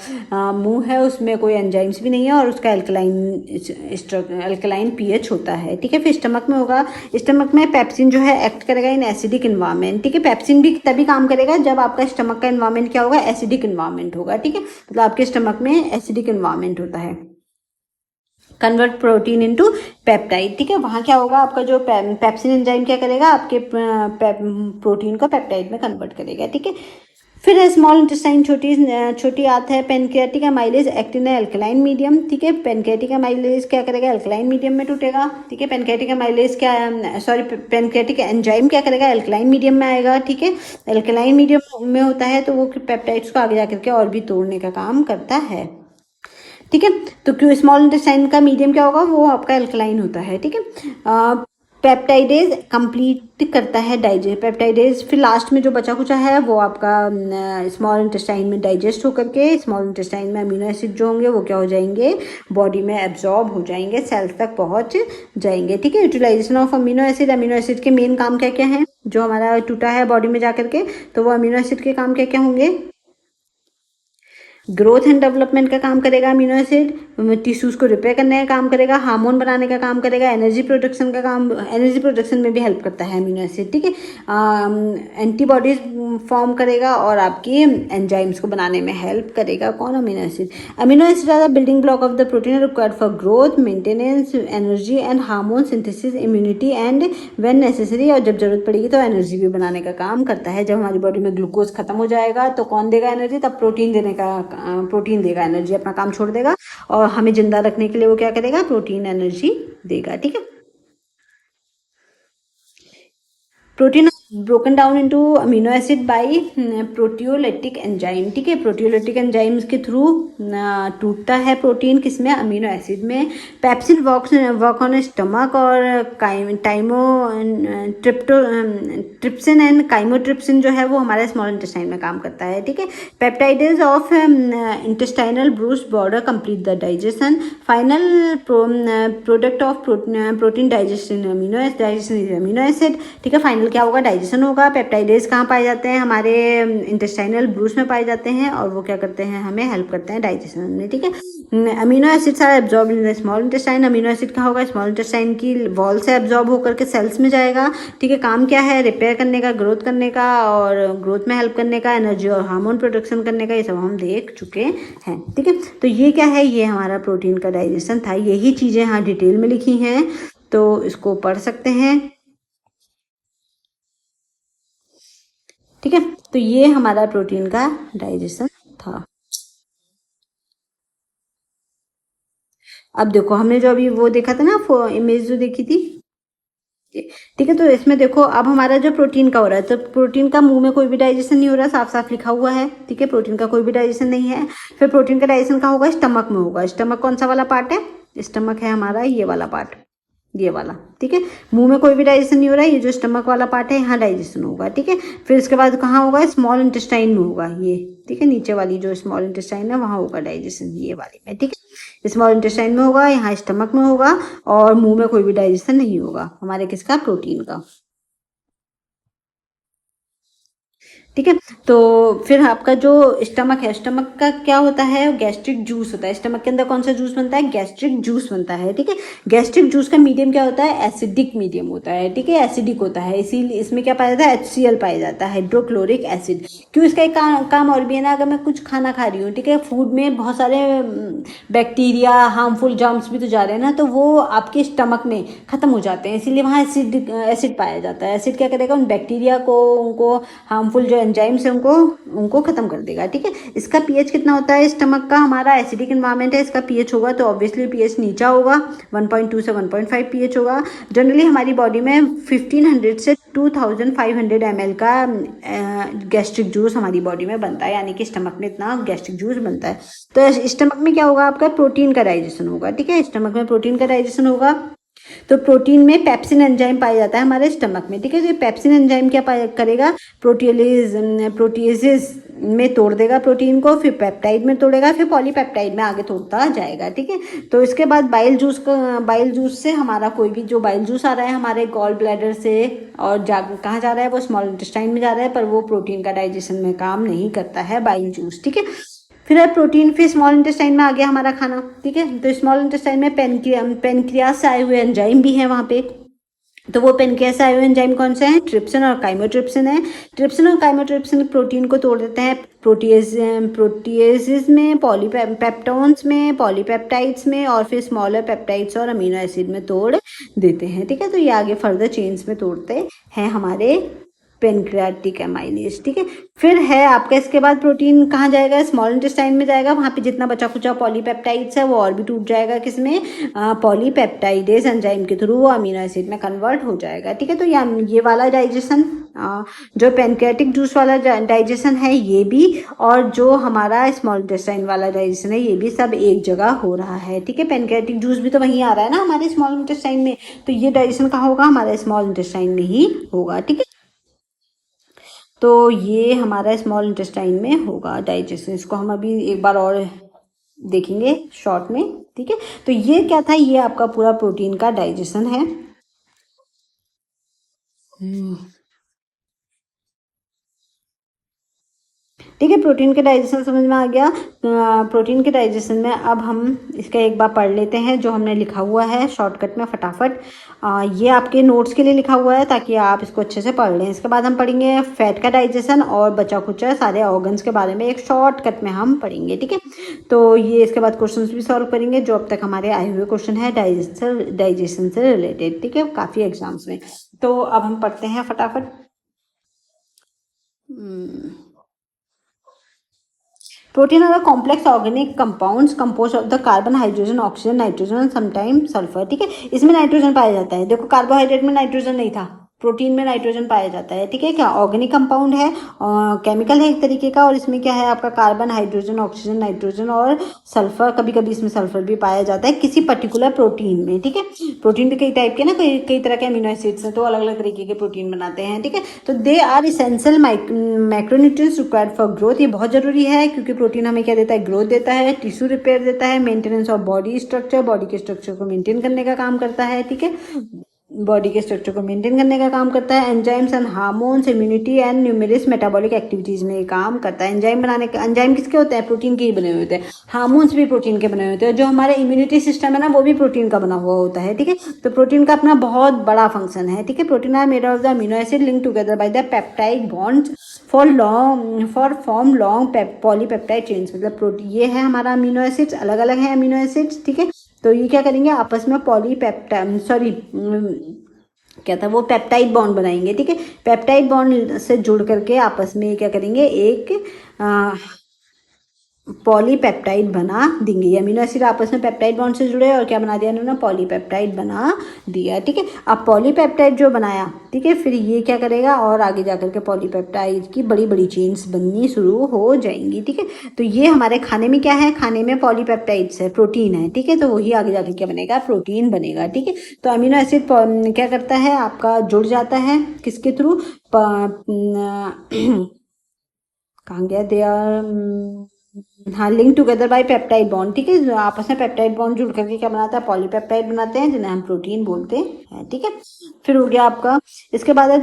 मुंह है उसमें कोई एंजाइम्स भी नहीं है, और उसका अल्कलाइन पीएच होता है। ठीक है, फिर स्टमक में होगा। स्टमक में पेप्सिन जो है एक्ट करेगा इन एसिडिक इन्वायरमेंट। ठीक है, पेप्सिन भी तभी काम करेगा जब आपका स्टमक का इन्वायरमेंट क्या होगा, एसिडिक इन्वायरमेंट होगा। ठीक है, मतलब आपके स्टमक में एसिडिक इन्वायरमेंट होता है। Convert protein into peptide. ठीक है, वहाँ क्या होगा, आपका जो पेप्सिन एंजाइम क्या करेगा, आपके प्रोटीन को पेप्टाइड में कन्वर्ट करेगा। ठीक है, फिर है स्मॉल इंटेस्टाइन, छोटी आंत है। Pancreatic amylase act in alkaline medium. ठीक है, पेनक्रियाटिक एमाइलेज क्या करेगा, अल्कलाइन मीडियम में टूटेगा। ठीक है, पेनक्रियाटिक एमाइलेज क्या, सॉरी, पेनक्रियाटिक एंजाइम क्या करेगा, अल्कलाइन मीडियम में आएगा। ठीक है, अल्कलाइन मीडियम में होता है तो वो पेप्टाइड्स को आगे जाकर के और भी तोड़ने का काम करता है। ठीक है, तो क्यों स्मॉल इंटेस्टाइन का मीडियम क्या होगा, वो आपका अल्कलाइन होता है। ठीक है, पेप्टाइडेज कंप्लीट करता है डाइजेस्ट, पेप्टाइडेज फिर लास्ट में जो बचा कुचा है वो आपका स्मॉल इंटेस्टाइन में डाइजेस्ट होकर के स्मॉल इंटेस्टाइन में अमीनो एसिड जो होंगे वो क्या हो जाएंगे, बॉडी में एब्जॉर्ब हो जाएंगे, सेल्स तक पहुंच जाएंगे। ठीक है, यूटिलाइजेशन ऑफ अमीनो एसिड के मेन काम क्या क्या हैं, जो हमारा टूटा है बॉडी में जाकर के, तो वो अमीनो एसिड के काम क्या क्या होंगे, ग्रोथ एंड डेवलपमेंट का काम करेगा अमीनो एसिड, टिश्यूज को रिपेयर करने का काम करेगा, हार्मोन बनाने का काम करेगा, एनर्जी प्रोडक्शन का काम, एनर्जी प्रोडक्शन में भी हेल्प करता है अमीनो एसिड। ठीक है, एंटीबॉडीज फॉर्म करेगा और आपकी एंजाइम्स को बनाने में हेल्प करेगा। कौन, amino acid. Amino acid are the building block of the protein required for growth, maintenance, energy and hormone synthesis, immunity and when necessary, और जब जरूरत पड़ेगी तो एनर्जी भी बनाने का काम करता है। जब हमारी बॉडी में ग्लूकोज खत्म हो जाएगा तो कौन देगा एनर्जी, तब प्रोटीन देगा एनर्जी, अपना काम छोड़ देगा, और हमें जिंदा रखने के लिए वो क्या करेगा, प्रोटीन एनर्जी देगा। ठीक है, protein broken down into amino acid by proteolytic enzyme. ठीक है, प्रोटियोलिटिक एंजाइम्स के थ्रू टूटता है प्रोटीन, किसमें, अमीनो एसिड में। पेप्सिन वर्क ऑन स्टमक, और टाइमो ट्रिप्सिन एंड काइमोट्रिप्सिन जो है वो हमारे स्मॉल इंटेस्टाइन में काम करता है। ठीक है, peptidase of intestinal brush border complete the digestion, final product of protein digestion amino acid. ठीक है, फाइनल क्या होगा, डाइजेशन होगा। पेप्टाइडेज कहाँ पाए जाते हैं, हमारे इंटेस्टाइनल ब्रूस्ट में पाए जाते हैं, और वो क्या करते हैं, हमें हेल्प करते हैं डाइजेशन में। ठीक है, amino acids are absorb in the small intestine. Amino acid कहाँ होगा, स्मॉल इंटेस्टाइन की वॉल से एब्जॉर्ब होकर के सेल्स में जाएगा। ठीक है, काम क्या है, रिपेयर करने का, ग्रोथ करने का, और ग्रोथ में हेल्प करने का, एनर्जी और हार्मोन प्रोडक्शन करने का, ये सब हम देख चुके हैं। ठीक है, तो ये क्या है, ये हमारा प्रोटीन का डाइजेशन था। यही चीज़ें यहाँ डिटेल में लिखी हैं, तो इसको पढ़ सकते हैं। ठीक है, तो ये हमारा प्रोटीन का डाइजेशन था। अब देखो, हमने जो अभी वो देखा था ना, इमेज जो देखी थी, ठीक है, तो इसमें देखो अब हमारा जो प्रोटीन का हो रहा है, तो प्रोटीन का मुंह में कोई भी डाइजेशन नहीं हो रहा, साफ साफ लिखा हुआ है। ठीक है, प्रोटीन का कोई भी डाइजेशन नहीं है। फिर प्रोटीन का डाइजेशन कहाँ होगा, स्टमक में होगा। स्टमक कौन सा वाला पार्ट है, स्टमक है हमारा ये वाला पार्ट, ये वाला। ठीक है, मुंह में कोई भी डाइजेशन नहीं हो रहा है, ये जो स्टमक वाला पार्ट है यहाँ डाइजेशन होगा। ठीक है, फिर इसके बाद कहाँ होगा, स्मॉल इंटेस्टाइन में होगा ये। ठीक है, नीचे वाली जो स्मॉल इंटेस्टाइन है वहाँ होगा डाइजेशन, ये वाली में। ठीक है, स्मॉल इंटेस्टाइन में होगा, यहाँ स्टमक में होगा, और मुंह में कोई भी डाइजेशन नहीं होगा हमारे किसका, प्रोटीन का। ठीक है, तो फिर आपका जो स्टमक है, स्टमक का क्या होता है, गैस्ट्रिक जूस होता है। स्टमक के अंदर कौन सा जूस बनता है, गैस्ट्रिक जूस बनता है। ठीक है, गैस्ट्रिक जूस का मीडियम क्या होता है, एसिडिक मीडियम होता है। ठीक है, एसिडिक होता है, इसीलिए इसमें क्या पाया जाता है, HCl पाया जाता है, हाइड्रोक्लोरिक एसिड। क्यों, इसका एक काम और भी है ना, अगर मैं कुछ खाना खा रही हूँ, ठीक है, फूड में बहुत सारे बैक्टीरिया, हार्मफुल जर्म्स भी तो जा रहे हैं ना, तो वो आपके स्टमक में खत्म हो जाते हैं, इसीलिए वहाँ एसिड पाया जाता है। एसिड क्या करेगा, उन बैक्टीरिया को, उनको हार्मफुल जो एंजाइम्स है उनको खत्म कर देगा। ठीक है, इसका पीएच कितना होता है, स्टमक का हमारा एसिडिक इन्वायरमेंट है, इसका पीएच होगा तो ऑब्वियसली पीएच नीचा होगा, 1.2 से 1.5 पीएच होगा। जनरली हमारी बॉडी में 1500 से 2500 ml का गैस्ट्रिक जूस हमारी बॉडी में बनता है, यानी कि स्टमक में इतना गैस्ट्रिक जूस बनता है। तो स्टमक में क्या होगा, आपका प्रोटीन का डाइजेशन होगा। ठीक है, स्टमक में प्रोटीन का डाइजेशन होगा, तो प्रोटीन में पेप्सिन एंजाइम पाया जाता है हमारे स्टमक में। ठीक है, तो पेप्सिन एंजाइम क्या करेगा, प्रोटीएजेस में तोड़ देगा प्रोटीन को, फिर पेप्टाइड में तोड़ेगा, फिर पॉलीपेप्टाइड में आगे तोड़ता जाएगा, ठीक है। तो इसके बाद बाइल जूस से हमारा कोई भी जो बाइल जूस आ रहा है हमारे गॉल ब्लैडर से और कहाँ जा रहा है, वो स्मॉल इंटेस्टाइन में जा रहा है, पर वो प्रोटीन का डाइजेशन में काम नहीं करता है बाइल जूस, ठीक है। फिर है प्रोटीन, फिर स्मॉल इंटेस्टाइन में आ गया हमारा खाना, ठीक है। तो स्मॉल इंटेस्टाइन में पेनक्रियास से आए हुए एंजाइम भी हैं वहाँ पे। तो वो पेनक्रियास से आए हुए एंजाइम कौन से हैं? ट्रिप्सिन और काइमोट्रिप्सिन है। ट्रिप्सिन और काइमोट्रिप्सिन प्रोटीन को तोड़ देते हैं प्रोटीएजेस में, पॉलीपेप्टोन्स में, पॉलीपेप्टाइड्स में, और फिर स्मॉलर पेप्टाइड्स और अमीनो एसिड में तोड़ देते हैं, ठीक है। तो ये आगे फर्दर चेन्स में तोड़ते हैं हमारे पेनक्रियाटिक एमाइलेज, ठीक है। फिर है आपका इसके बाद प्रोटीन कहाँ जाएगा? स्मॉल इंटेस्टाइन में जाएगा। वहाँ पे जितना बचा खुचा पॉलीपेप्टाइड्स है वो और भी टूट जाएगा, किसमें? पॉलीपेप्टाइडेज एंजाइम के थ्रू वो अमीनो एसिड में कन्वर्ट हो जाएगा, ठीक है। तो ये वाला डाइजेशन जो पेनक्रियाटिक जूस वाला डाइजेशन है ये भी, और जो हमारा स्मॉल इंटेस्टाइन वाला डाइजेशन है ये भी, सब एक जगह हो रहा है, ठीक है। पेनक्रियाटिक जूस भी तो वहीं आ रहा है ना हमारे स्मॉल इंटेस्टाइन में, तो ये डाइजेशन कहाँ होगा? हमारा स्मॉल इंटेस्टाइन में ही होगा, ठीक है। तो ये हमारा स्मॉल इंटेस्टाइन में होगा डाइजेशन। इसको हम अभी एक बार और देखेंगे शॉर्ट में, ठीक है। तो ये क्या था? ये आपका पूरा प्रोटीन का डाइजेशन है। ठीक है, प्रोटीन के डाइजेशन समझ में आ गया। प्रोटीन के डाइजेशन में अब हम इसका एक बार पढ़ लेते हैं जो हमने लिखा हुआ है शॉर्टकट में फटाफट। ये आपके नोट्स के लिए लिखा हुआ है ताकि आप इसको अच्छे से पढ़ लें। इसके बाद हम पढ़ेंगे फैट का डाइजेशन और बचा खुचा सारे ऑर्गन्स के बारे में एक शॉर्टकट में हम पढ़ेंगे, ठीक है। तो ये इसके बाद क्वेश्चन भी सॉल्व करेंगे जो अब तक हमारे आए हुए क्वेश्चन है डाइजेशन से रिलेटेड, ठीक है, काफ़ी एग्जाम्स में। तो अब हम पढ़ते हैं फटाफट। Protein are the complex organic compounds composed of the carbon, hydrogen, oxygen, nitrogen and sometimes sulfur, ठीक है। इसमें नाइट्रोजन पाया जाता है। देखो कार्बोहाइड्रेट में नाइट्रोजन नहीं था, प्रोटीन में नाइट्रोजन पाया जाता है, ठीक है। क्या ऑर्गेनिक कंपाउंड है, केमिकल है एक तरीके का, और इसमें क्या है आपका कार्बन, हाइड्रोजन, ऑक्सीजन, नाइट्रोजन और सल्फर। कभी कभी इसमें सल्फर भी पाया जाता है किसी पर्टिकुलर प्रोटीन में, ठीक है। प्रोटीन भी कई टाइप के ना, कई तरह के अमीनो एसिड्स हैं, तो अलग अलग तरीके के प्रोटीन बनाते हैं, ठीक है। तो they are essential macronutrients required for growth. ये बहुत जरूरी है क्योंकि प्रोटीन हमें क्या देता है? ग्रोथ देता है, टिश्यू रिपेयर देता है, maintenance of body structure, body के स्ट्रक्चर को मेंटेन करने का काम करता है, ठीक है। बॉडी के स्ट्रक्चर को मेंटेन करने का काम करता है। Enzymes and hormones, immunity and numerous metabolic activities में काम करता है। एंजाइम किसके होते हैं? प्रोटीन के ही बने हुए होते हैं। हार्मोन्स भी प्रोटीन के बने हुए होते हैं। जो हमारे इम्यूनिटी सिस्टम है ना वो भी प्रोटीन का बना हुआ होता है, ठीक है। तो प्रोटीन का अपना बहुत बड़ा फंक्शन है, ठीक है। Protein are made of the amino acid link together by the peptide bonds for form long polypeptide chains. मतलब प्रोटीन ये है हमारा अमीनो एसिड्स, अलग अलग है अमीनो एसिड्स, ठीक है। तो ये क्या करेंगे? आपस में क्या था वो? पेप्टाइड बॉन्ड बनाएंगे, ठीक है। पेप्टाइड बॉन्ड से जुड़ करके आपस में क्या करेंगे? एक पॉलीपेप्टाइड बना देंगे। ये अमीनो एसिड आपस में पेप्टाइड बॉन्ड से जुड़े और क्या बना दिया इन्होंने? पॉलीपेप्टाइड बना दिया, ठीक है। अब पॉलीपेप्टाइड जो बनाया, ठीक है, फिर ये क्या करेगा? और आगे जाकर के पॉलीपेप्टाइड की बड़ी बड़ी चेन्स बननी शुरू हो जाएंगी, ठीक है। तो ये हमारे खाने में क्या है? खाने में पॉलीपेप्टाइड्स है, प्रोटीन है, ठीक है। तो वही आगे जाकर क्या बनेगा? प्रोटीन बनेगा, ठीक है। तो अमीनो एसिड क्या करता है? आपका जुड़ जाता है किसके थ्रू? कहाँ गया? दे आर हाँ, link together bye peptide bond, ठीक है। आपस में पेप्टाइड बॉन्ड जुड़ करके क्या बनाता है? पॉलीपेप्टाइड बनाते हैं जिन्हें हम प्रोटीन बोलते हैं, ठीक है। फिर हो गया आपका, इसके बाद है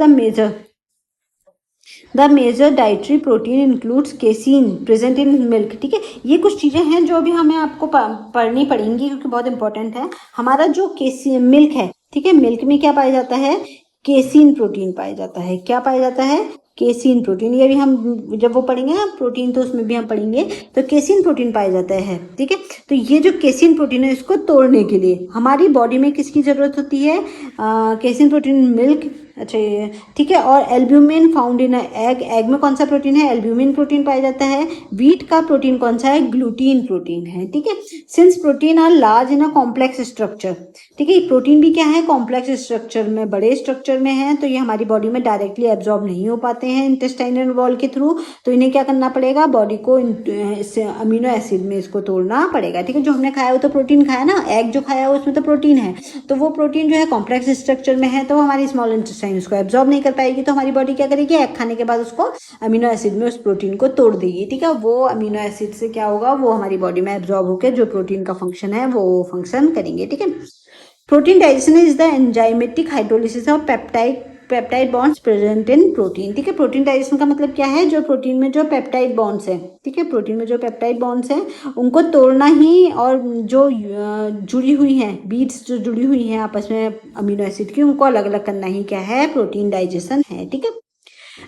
the major dietary protein includes casein present in milk, ठीक है। ये कुछ चीज़ें हैं जो अभी हमें आपको पढ़नी पड़ेंगी क्योंकि बहुत इंपॉर्टेंट है। हमारा जो केसीन मिल्क है, ठीक है, मिल्क में क्या पाया जाता है? केसीन प्रोटीन पाया जाता है। क्या पाया जाता है? Casein protein. ये भी हम जब वो पढ़ेंगे ना प्रोटीन तो उसमें भी हम पढ़ेंगे। तो केसीन प्रोटीन पाया जाता है, ठीक है। तो ये जो केसीन प्रोटीन है इसको तोड़ने के लिए हमारी बॉडी में किसकी ज़रूरत होती है? केसीन प्रोटीन मिल्क, अच्छा ये ठीक है। और albumin found in egg. Egg में कौन सा प्रोटीन है? एल्ब्यूमिन प्रोटीन पाया जाता है। व्हीट का प्रोटीन कौन सा है? ग्लूटीन प्रोटीन है, ठीक है। Since protein are large in a complex structure, ठीक है। प्रोटीन भी क्या है? कॉम्प्लेक्स स्ट्रक्चर में, बड़े स्ट्रक्चर में है, तो ये हमारी बॉडी में डायरेक्टली एब्जॉर्ब नहीं हो पाते हैं इंटेस्टाइनल वॉल के थ्रू। तो इन्हें क्या करना पड़ेगा? बॉडी को अमीनो एसिड में इसको तोड़ना पड़ेगा, ठीक है। जो हमने खाया वो तो प्रोटीन खाया ना, एग जो खाया उसमें तो प्रोटीन है, तो वो प्रोटीन जो है कॉम्प्लेक्स स्ट्रक्चर में है तो हमारी स्मॉल इंटेस्टाइन इंटेस्टाइन उसको एब्जॉर्ब नहीं कर पाएगी, तो हमारी बॉडी क्या करेगी, एग खाने के बाद उसको अमीनो एसिड में उस प्रोटीन को तोड़ देगी, ठीक है। वो अमीनो एसिड से क्या होगा, वो हमारी बॉडी में एब्जॉर्ब होकर जो प्रोटीन का फंक्शन है वो फंक्शन करेंगे, ठीक है। Protein digestion is the enzymatic hydrolysis of peptide bonds present in protein, ठीक है। प्रोटीन डाइजेशन का मतलब क्या है, जो प्रोटीन में जो पेप्टाइड बॉन्ड्स है, ठीक है, प्रोटीन में जो पेप्टाइड बॉन्ड्स हैं उनको तोड़ना ही, और जो जुड़ी हुई हैं बीड्स जो जुड़ी हुई हैं आपस में अमीनो एसिड की, उनको अलग अलग करना ही क्या है, प्रोटीन डाइजेशन है, ठीक है।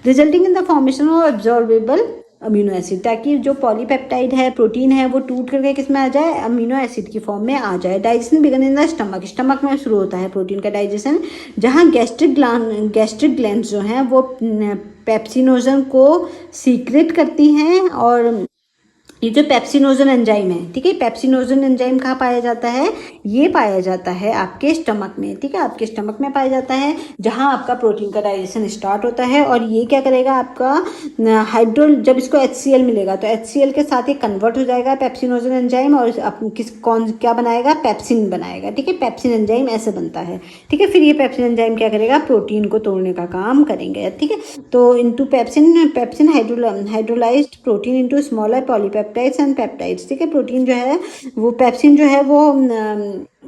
Resulting in the formation of absorbable amino acid, ताकि जो पॉलीपेप्टाइड है, प्रोटीन है, वो टूट करके किस में आ जाए, अमीनो एसिड की फॉर्म में आ जाए। Digestion begin in the stomach में शुरू होता है प्रोटीन का डाइजेशन, जहाँ गैस्ट्रिक ग्लैंड्स जो हैं वो पेप्सिनोजन को सीक्रेट करती हैं, और ये जो पेप्सिनोजन एंजाइम है, ठीक है, पेप्सिनोजन एंजाइम कहाँ पाया जाता है, ये पाया जाता है आपके स्टमक में, ठीक है, आपके स्टमक में पाया जाता है, जहाँ आपका प्रोटीन का डाइजेशन स्टार्ट होता है। और ये क्या करेगा, आपका जब इसको HCl मिलेगा तो HCl के साथ ये कन्वर्ट हो जाएगा पेप्सिनोजन एंजाइम, और क्या बनाएगा, पेप्सिन बनाएगा, ठीक है, पेप्सिन एंजाइम ऐसे बनता है, ठीक है। फिर ये पेप्सिन एंजाइम क्या करेगा, प्रोटीन को तोड़ने का काम करेंगे, ठीक है। तो into pepsin hydrolysed protein into smaller polypeptides and peptides, ठीक है। प्रोटीन जो है वो पेप्सिन जो है वो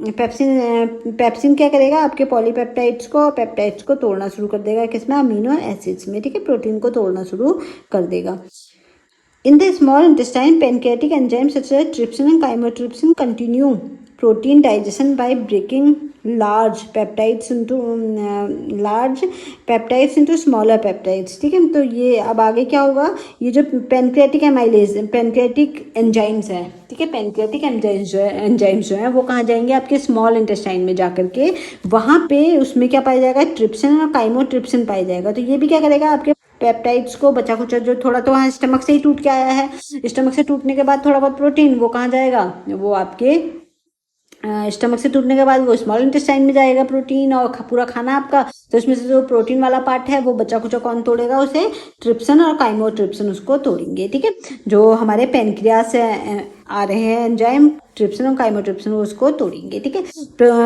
पेप्सिन क्या करेगा, आपके पॉलीपेप्टाइड्स को पेप्टाइड्स को तोड़ना शुरू कर देगा, किसमें, अमीनो एसिड्स में, ठीक है, प्रोटीन को तोड़ना शुरू कर देगा। In the small intestine, pancreatic enzymes such as trypsin and chymotrypsin continue protein digestion by breaking large peptides into smaller peptides, ठीक है। तो ये अब आगे क्या होगा, ये जो पैनक्रियाटिक एंजाइम्स है, ठीक है, पैनक्रियाटिक एंजाइम्स जो है वो कहाँ जाएंगे, आपके स्मॉल इंटेस्टाइन में जाकर के वहाँ पे उसमें क्या पाया जाएगा, ट्रिप्सिन और काइमोट्रिप्सिन पाया जाएगा। तो ये भी क्या करेगा, आपके पेप्टाइड्स को बचा खुचा जो थोड़ा तो वहाँ स्टमक से ही टूट के आया है, स्टमक से टूटने के बाद थोड़ा बहुत प्रोटीन वो कहाँ जाएगा, वो आपके स्टमक से टूटने के बाद वो स्मॉल इंटेस्टाइन में जाएगा प्रोटीन, और पूरा खाना आपका, तो इसमें से जो प्रोटीन वाला पार्ट है वो बचा कुचा कौन तोड़ेगा, उसे ट्रिप्सन और काइमोट्रिप्सन उसको तोड़ेंगे, ठीक है। जो हमारे पेनक्रियास से आ रहे हैं एंजाइम ट्रिप्सिन और काइमोट्रिप्सिन वो उसको तोड़ेंगे, ठीक है।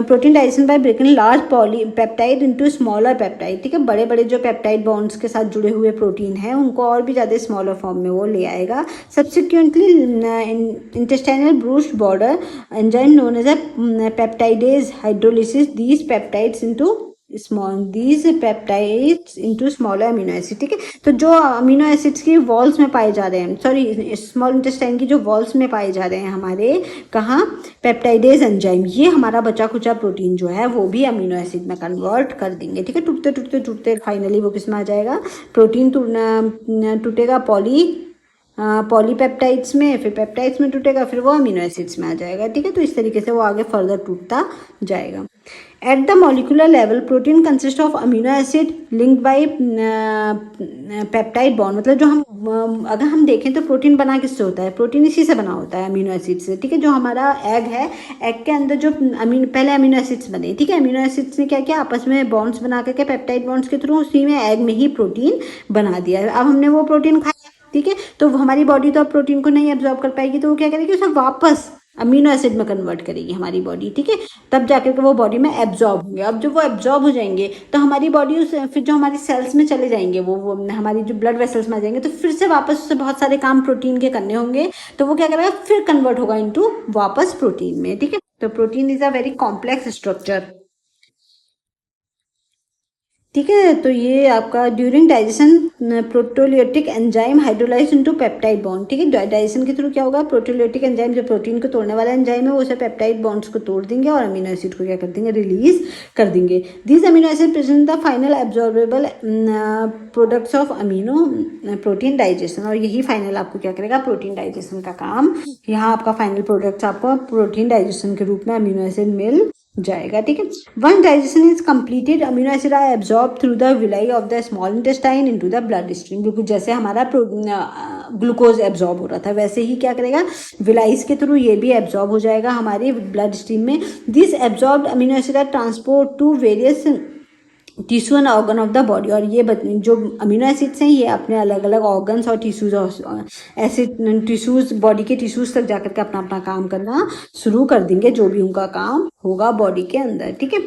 Protein digestion by breaking large polypeptide into smaller peptide, ठीक है, बड़े बड़े जो पेप्टाइड बॉन्ड्स के साथ जुड़े हुए प्रोटीन हैं उनको और भी ज़्यादा स्मॉलर फॉर्म में वो ले आएगा। Subsequently intestinal brush border enzyme known as a peptidase hydrolysis these peptides into smaller amino acid, ठीक है। तो जो अमीनो एसिड्स की वॉल्स में पाए जा रहे हैं, सॉरी स्मॉल इंटेस्टाइन की जो वॉल्स में पाए जा रहे हैं हमारे, कहाँ, पेप्टाइडेज एंजाइम, ये हमारा बचा कुचा प्रोटीन जो है वो भी अमीनो एसिड में कन्वर्ट कर देंगे, ठीक है। टूटते टूटते टूटते फाइनली वो किस में आ जाएगा, प्रोटीन टूटेगा पॉलीपेप्टाइड्स में, फिर पेप्टाइड्स में टूटेगा, फिर वो अमीनो एसिड्स में आ जाएगा, ठीक है। तो इस तरीके से वो आगे फर्दर टूटता जाएगा। At the molecular level protein consist of amino acid linked by peptide bond, मतलब जो हम अगर हम देखें तो प्रोटीन बना किससे होता है, प्रोटीन इसी से बना होता है, अमीनो एसिड से, ठीक है। जो हमारा एग है, एग के अंदर जो पहले अमीनो एसिड्स बने, ठीक है, अमीनो एसिड्स ने क्या किया, आपस में बॉन्ड्स बना करके पेप्टाइड बॉन्ड्स के थ्रू उसी में एग में ही प्रोटीन बना दिया। अब हमने वो प्रोटीन खाया, ठीक है, तो हमारी बॉडी तो अब प्रोटीन को नहीं एब्जॉर्ब कर पाएगी, तो वो क्या करेगी, उसे वापस अमीनो एसिड में कन्वर्ट करेगी हमारी बॉडी, ठीक है, तब जाकर के वो बॉडी में एब्जॉर्ब होंगे। अब जब वो एब्जॉर्ब हो जाएंगे तो हमारी बॉडी फिर जो हमारी सेल्स में चले जाएंगे, वो हमारी जो ब्लड वेसल्स में आ जाएंगे, तो फिर से वापस उससे बहुत सारे काम प्रोटीन के करने होंगे, तो वो क्या करेगा, फिर कन्वर्ट होगा इनटू वापस प्रोटीन में, ठीक है। तो protein is a very complex structure, ठीक है। तो ये आपका during digestion proteolytic enzyme hydrolyse into peptide bond, ठीक है। डाइजेशन के थ्रू क्या होगा, प्रोटोलियोटिक एंजाइम जो प्रोटीन को तोड़ने वाला एंजाइम है वो उसे पेप्टाइड बॉन्ड्स को तोड़ देंगे और अमीनो एसिड को क्या कर देंगे, रिलीज कर देंगे। This amino acid present the final absorbable products of amino protein digestion, और यही फाइनल आपको क्या करेगा, प्रोटीन डाइजेशन का काम, यहाँ आपका फाइनल प्रोडक्ट्स आपको प्रोटीन डाइजेशन के रूप में अमीनो एसिड मिल जाएगा, ठीक है। One digestion is completed amino acid are absorb through the villi of the small intestine into the blood stream, बिल्कुल जैसे हमारा ग्लूकोज एब्जॉर्ब हो रहा था वैसे ही क्या करेगा, विलाइज के थ्रू ये भी एब्जॉर्ब हो जाएगा हमारी ब्लड स्ट्रीम में। This absorbed amino acid are transport to various tissue and organ of the body, और ये जो अमीनो एसिड्स हैं ये अपने अलग अलग ऑर्गन्स और टिश्यूज बॉडी के टिश्यूज तक जाकर के अपना अपना काम करना शुरू कर देंगे, जो भी उनका काम होगा बॉडी के अंदर, ठीक है।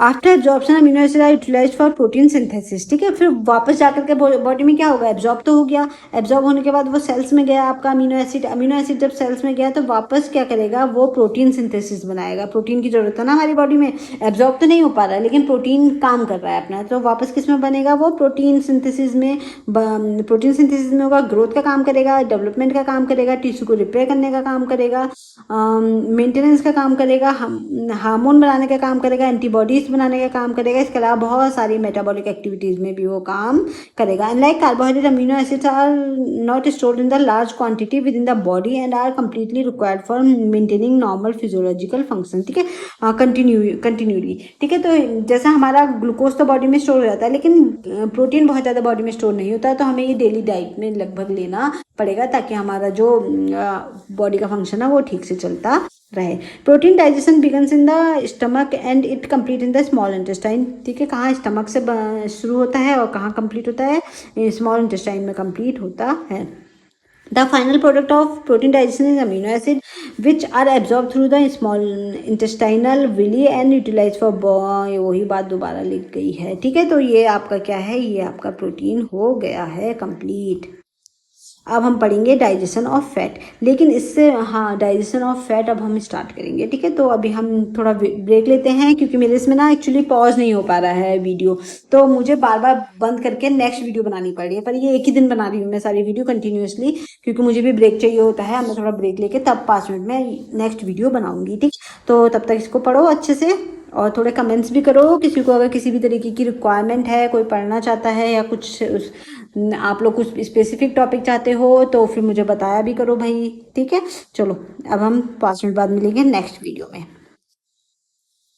After absorption amino acid are utilised for protein synthesis, ठीक है। फिर वापस जाकर के बॉडी में क्या होगा, एब्जॉर्ब तो हो गया, एब्जॉर्ब होने के बाद वो सेल्स में गया आपका अमीनो एसिड जब सेल्स में गया तो वापस क्या करेगा, वो प्रोटीन सिंथेसिस बनाएगा। प्रोटीन की जरूरत है ना हमारी बॉडी में, एब्जॉर्ब तो नहीं हो पा रहा है लेकिन प्रोटीन काम कर रहा है अपना, तो वापस किस में बनेगा, वो प्रोटीन सिंथेसिस में। प्रोटीन सिंथेसिस में होगा, ग्रोथ का काम करेगा, डेवलपमेंट का काम करेगा, टिश्यू को रिपेयर करने का काम करेगा, मेंटेनेंस का काम करेगा, हार्मोन बनाने का काम करेगा, एंटीबॉडीज बनाने का काम करेगा। इसके अलावा बहुत सारी मेटाबॉलिक एक्टिविटीज में भी वो काम करेगा। And like carbohydrate, amino acids are not stored in the large quantity within the body and are completely required for maintaining normal physiological function, ठीक है, कंटिन्यूली, ठीक है। तो जैसा हमारा ग्लूकोज तो बॉडी में स्टोर हो जाता है लेकिन प्रोटीन बहुत ज़्यादा बॉडी में स्टोर नहीं होता है, तो हमें ये डेली डाइट में लगभग लेना पड़ेगा ताकि हमारा जो बॉडी का फंक्शन है वो ठीक से चलता रहे। Protein digestion begins in the stomach and it complete in the small intestine, ठीक है। कहाँ स्टमक से शुरू होता है और कहाँ कंप्लीट होता है, स्मॉल इंटेस्टाइन में कंप्लीट होता है। The final product of protein digestion is amino acid which are absorbed through the small intestinal villi and utilized for वही बात दोबारा लिख गई है, ठीक है। तो ये आपका क्या है, ये आपका प्रोटीन हो गया है कंप्लीट। अब हम पढ़ेंगे डाइजेशन ऑफ फैट, लेकिन इससे हाँ डाइजेशन ऑफ फैट अब हम स्टार्ट करेंगे, ठीक है। तो अभी हम थोड़ा ब्रेक लेते हैं क्योंकि मेरे इसमें ना एक्चुअली पॉज नहीं हो पा रहा है वीडियो, तो मुझे बार बार बंद करके नेक्स्ट वीडियो बनानी पड़ रही है। पर ये एक ही दिन बना रही हूँ मैं सारी वीडियो कंटिन्यूसली, क्योंकि मुझे भी ब्रेक चाहिए होता है। मैं थोड़ा ब्रेक लेके तब 5 मिनट में नेक्स्ट वीडियो बनाऊंगी, ठीक। तो तब तक इसको पढ़ो अच्छे से और थोड़े कमेंट्स भी करो। किसी को अगर किसी भी तरीके की रिक्वायरमेंट है, कोई पढ़ना चाहता है या कुछ आप लोग कुछ स्पेसिफिक टॉपिक चाहते हो तो फिर मुझे बताया भी करो भाई, ठीक है। चलो अब हम 5 मिनट बाद मिलेंगे नेक्स्ट वीडियो में।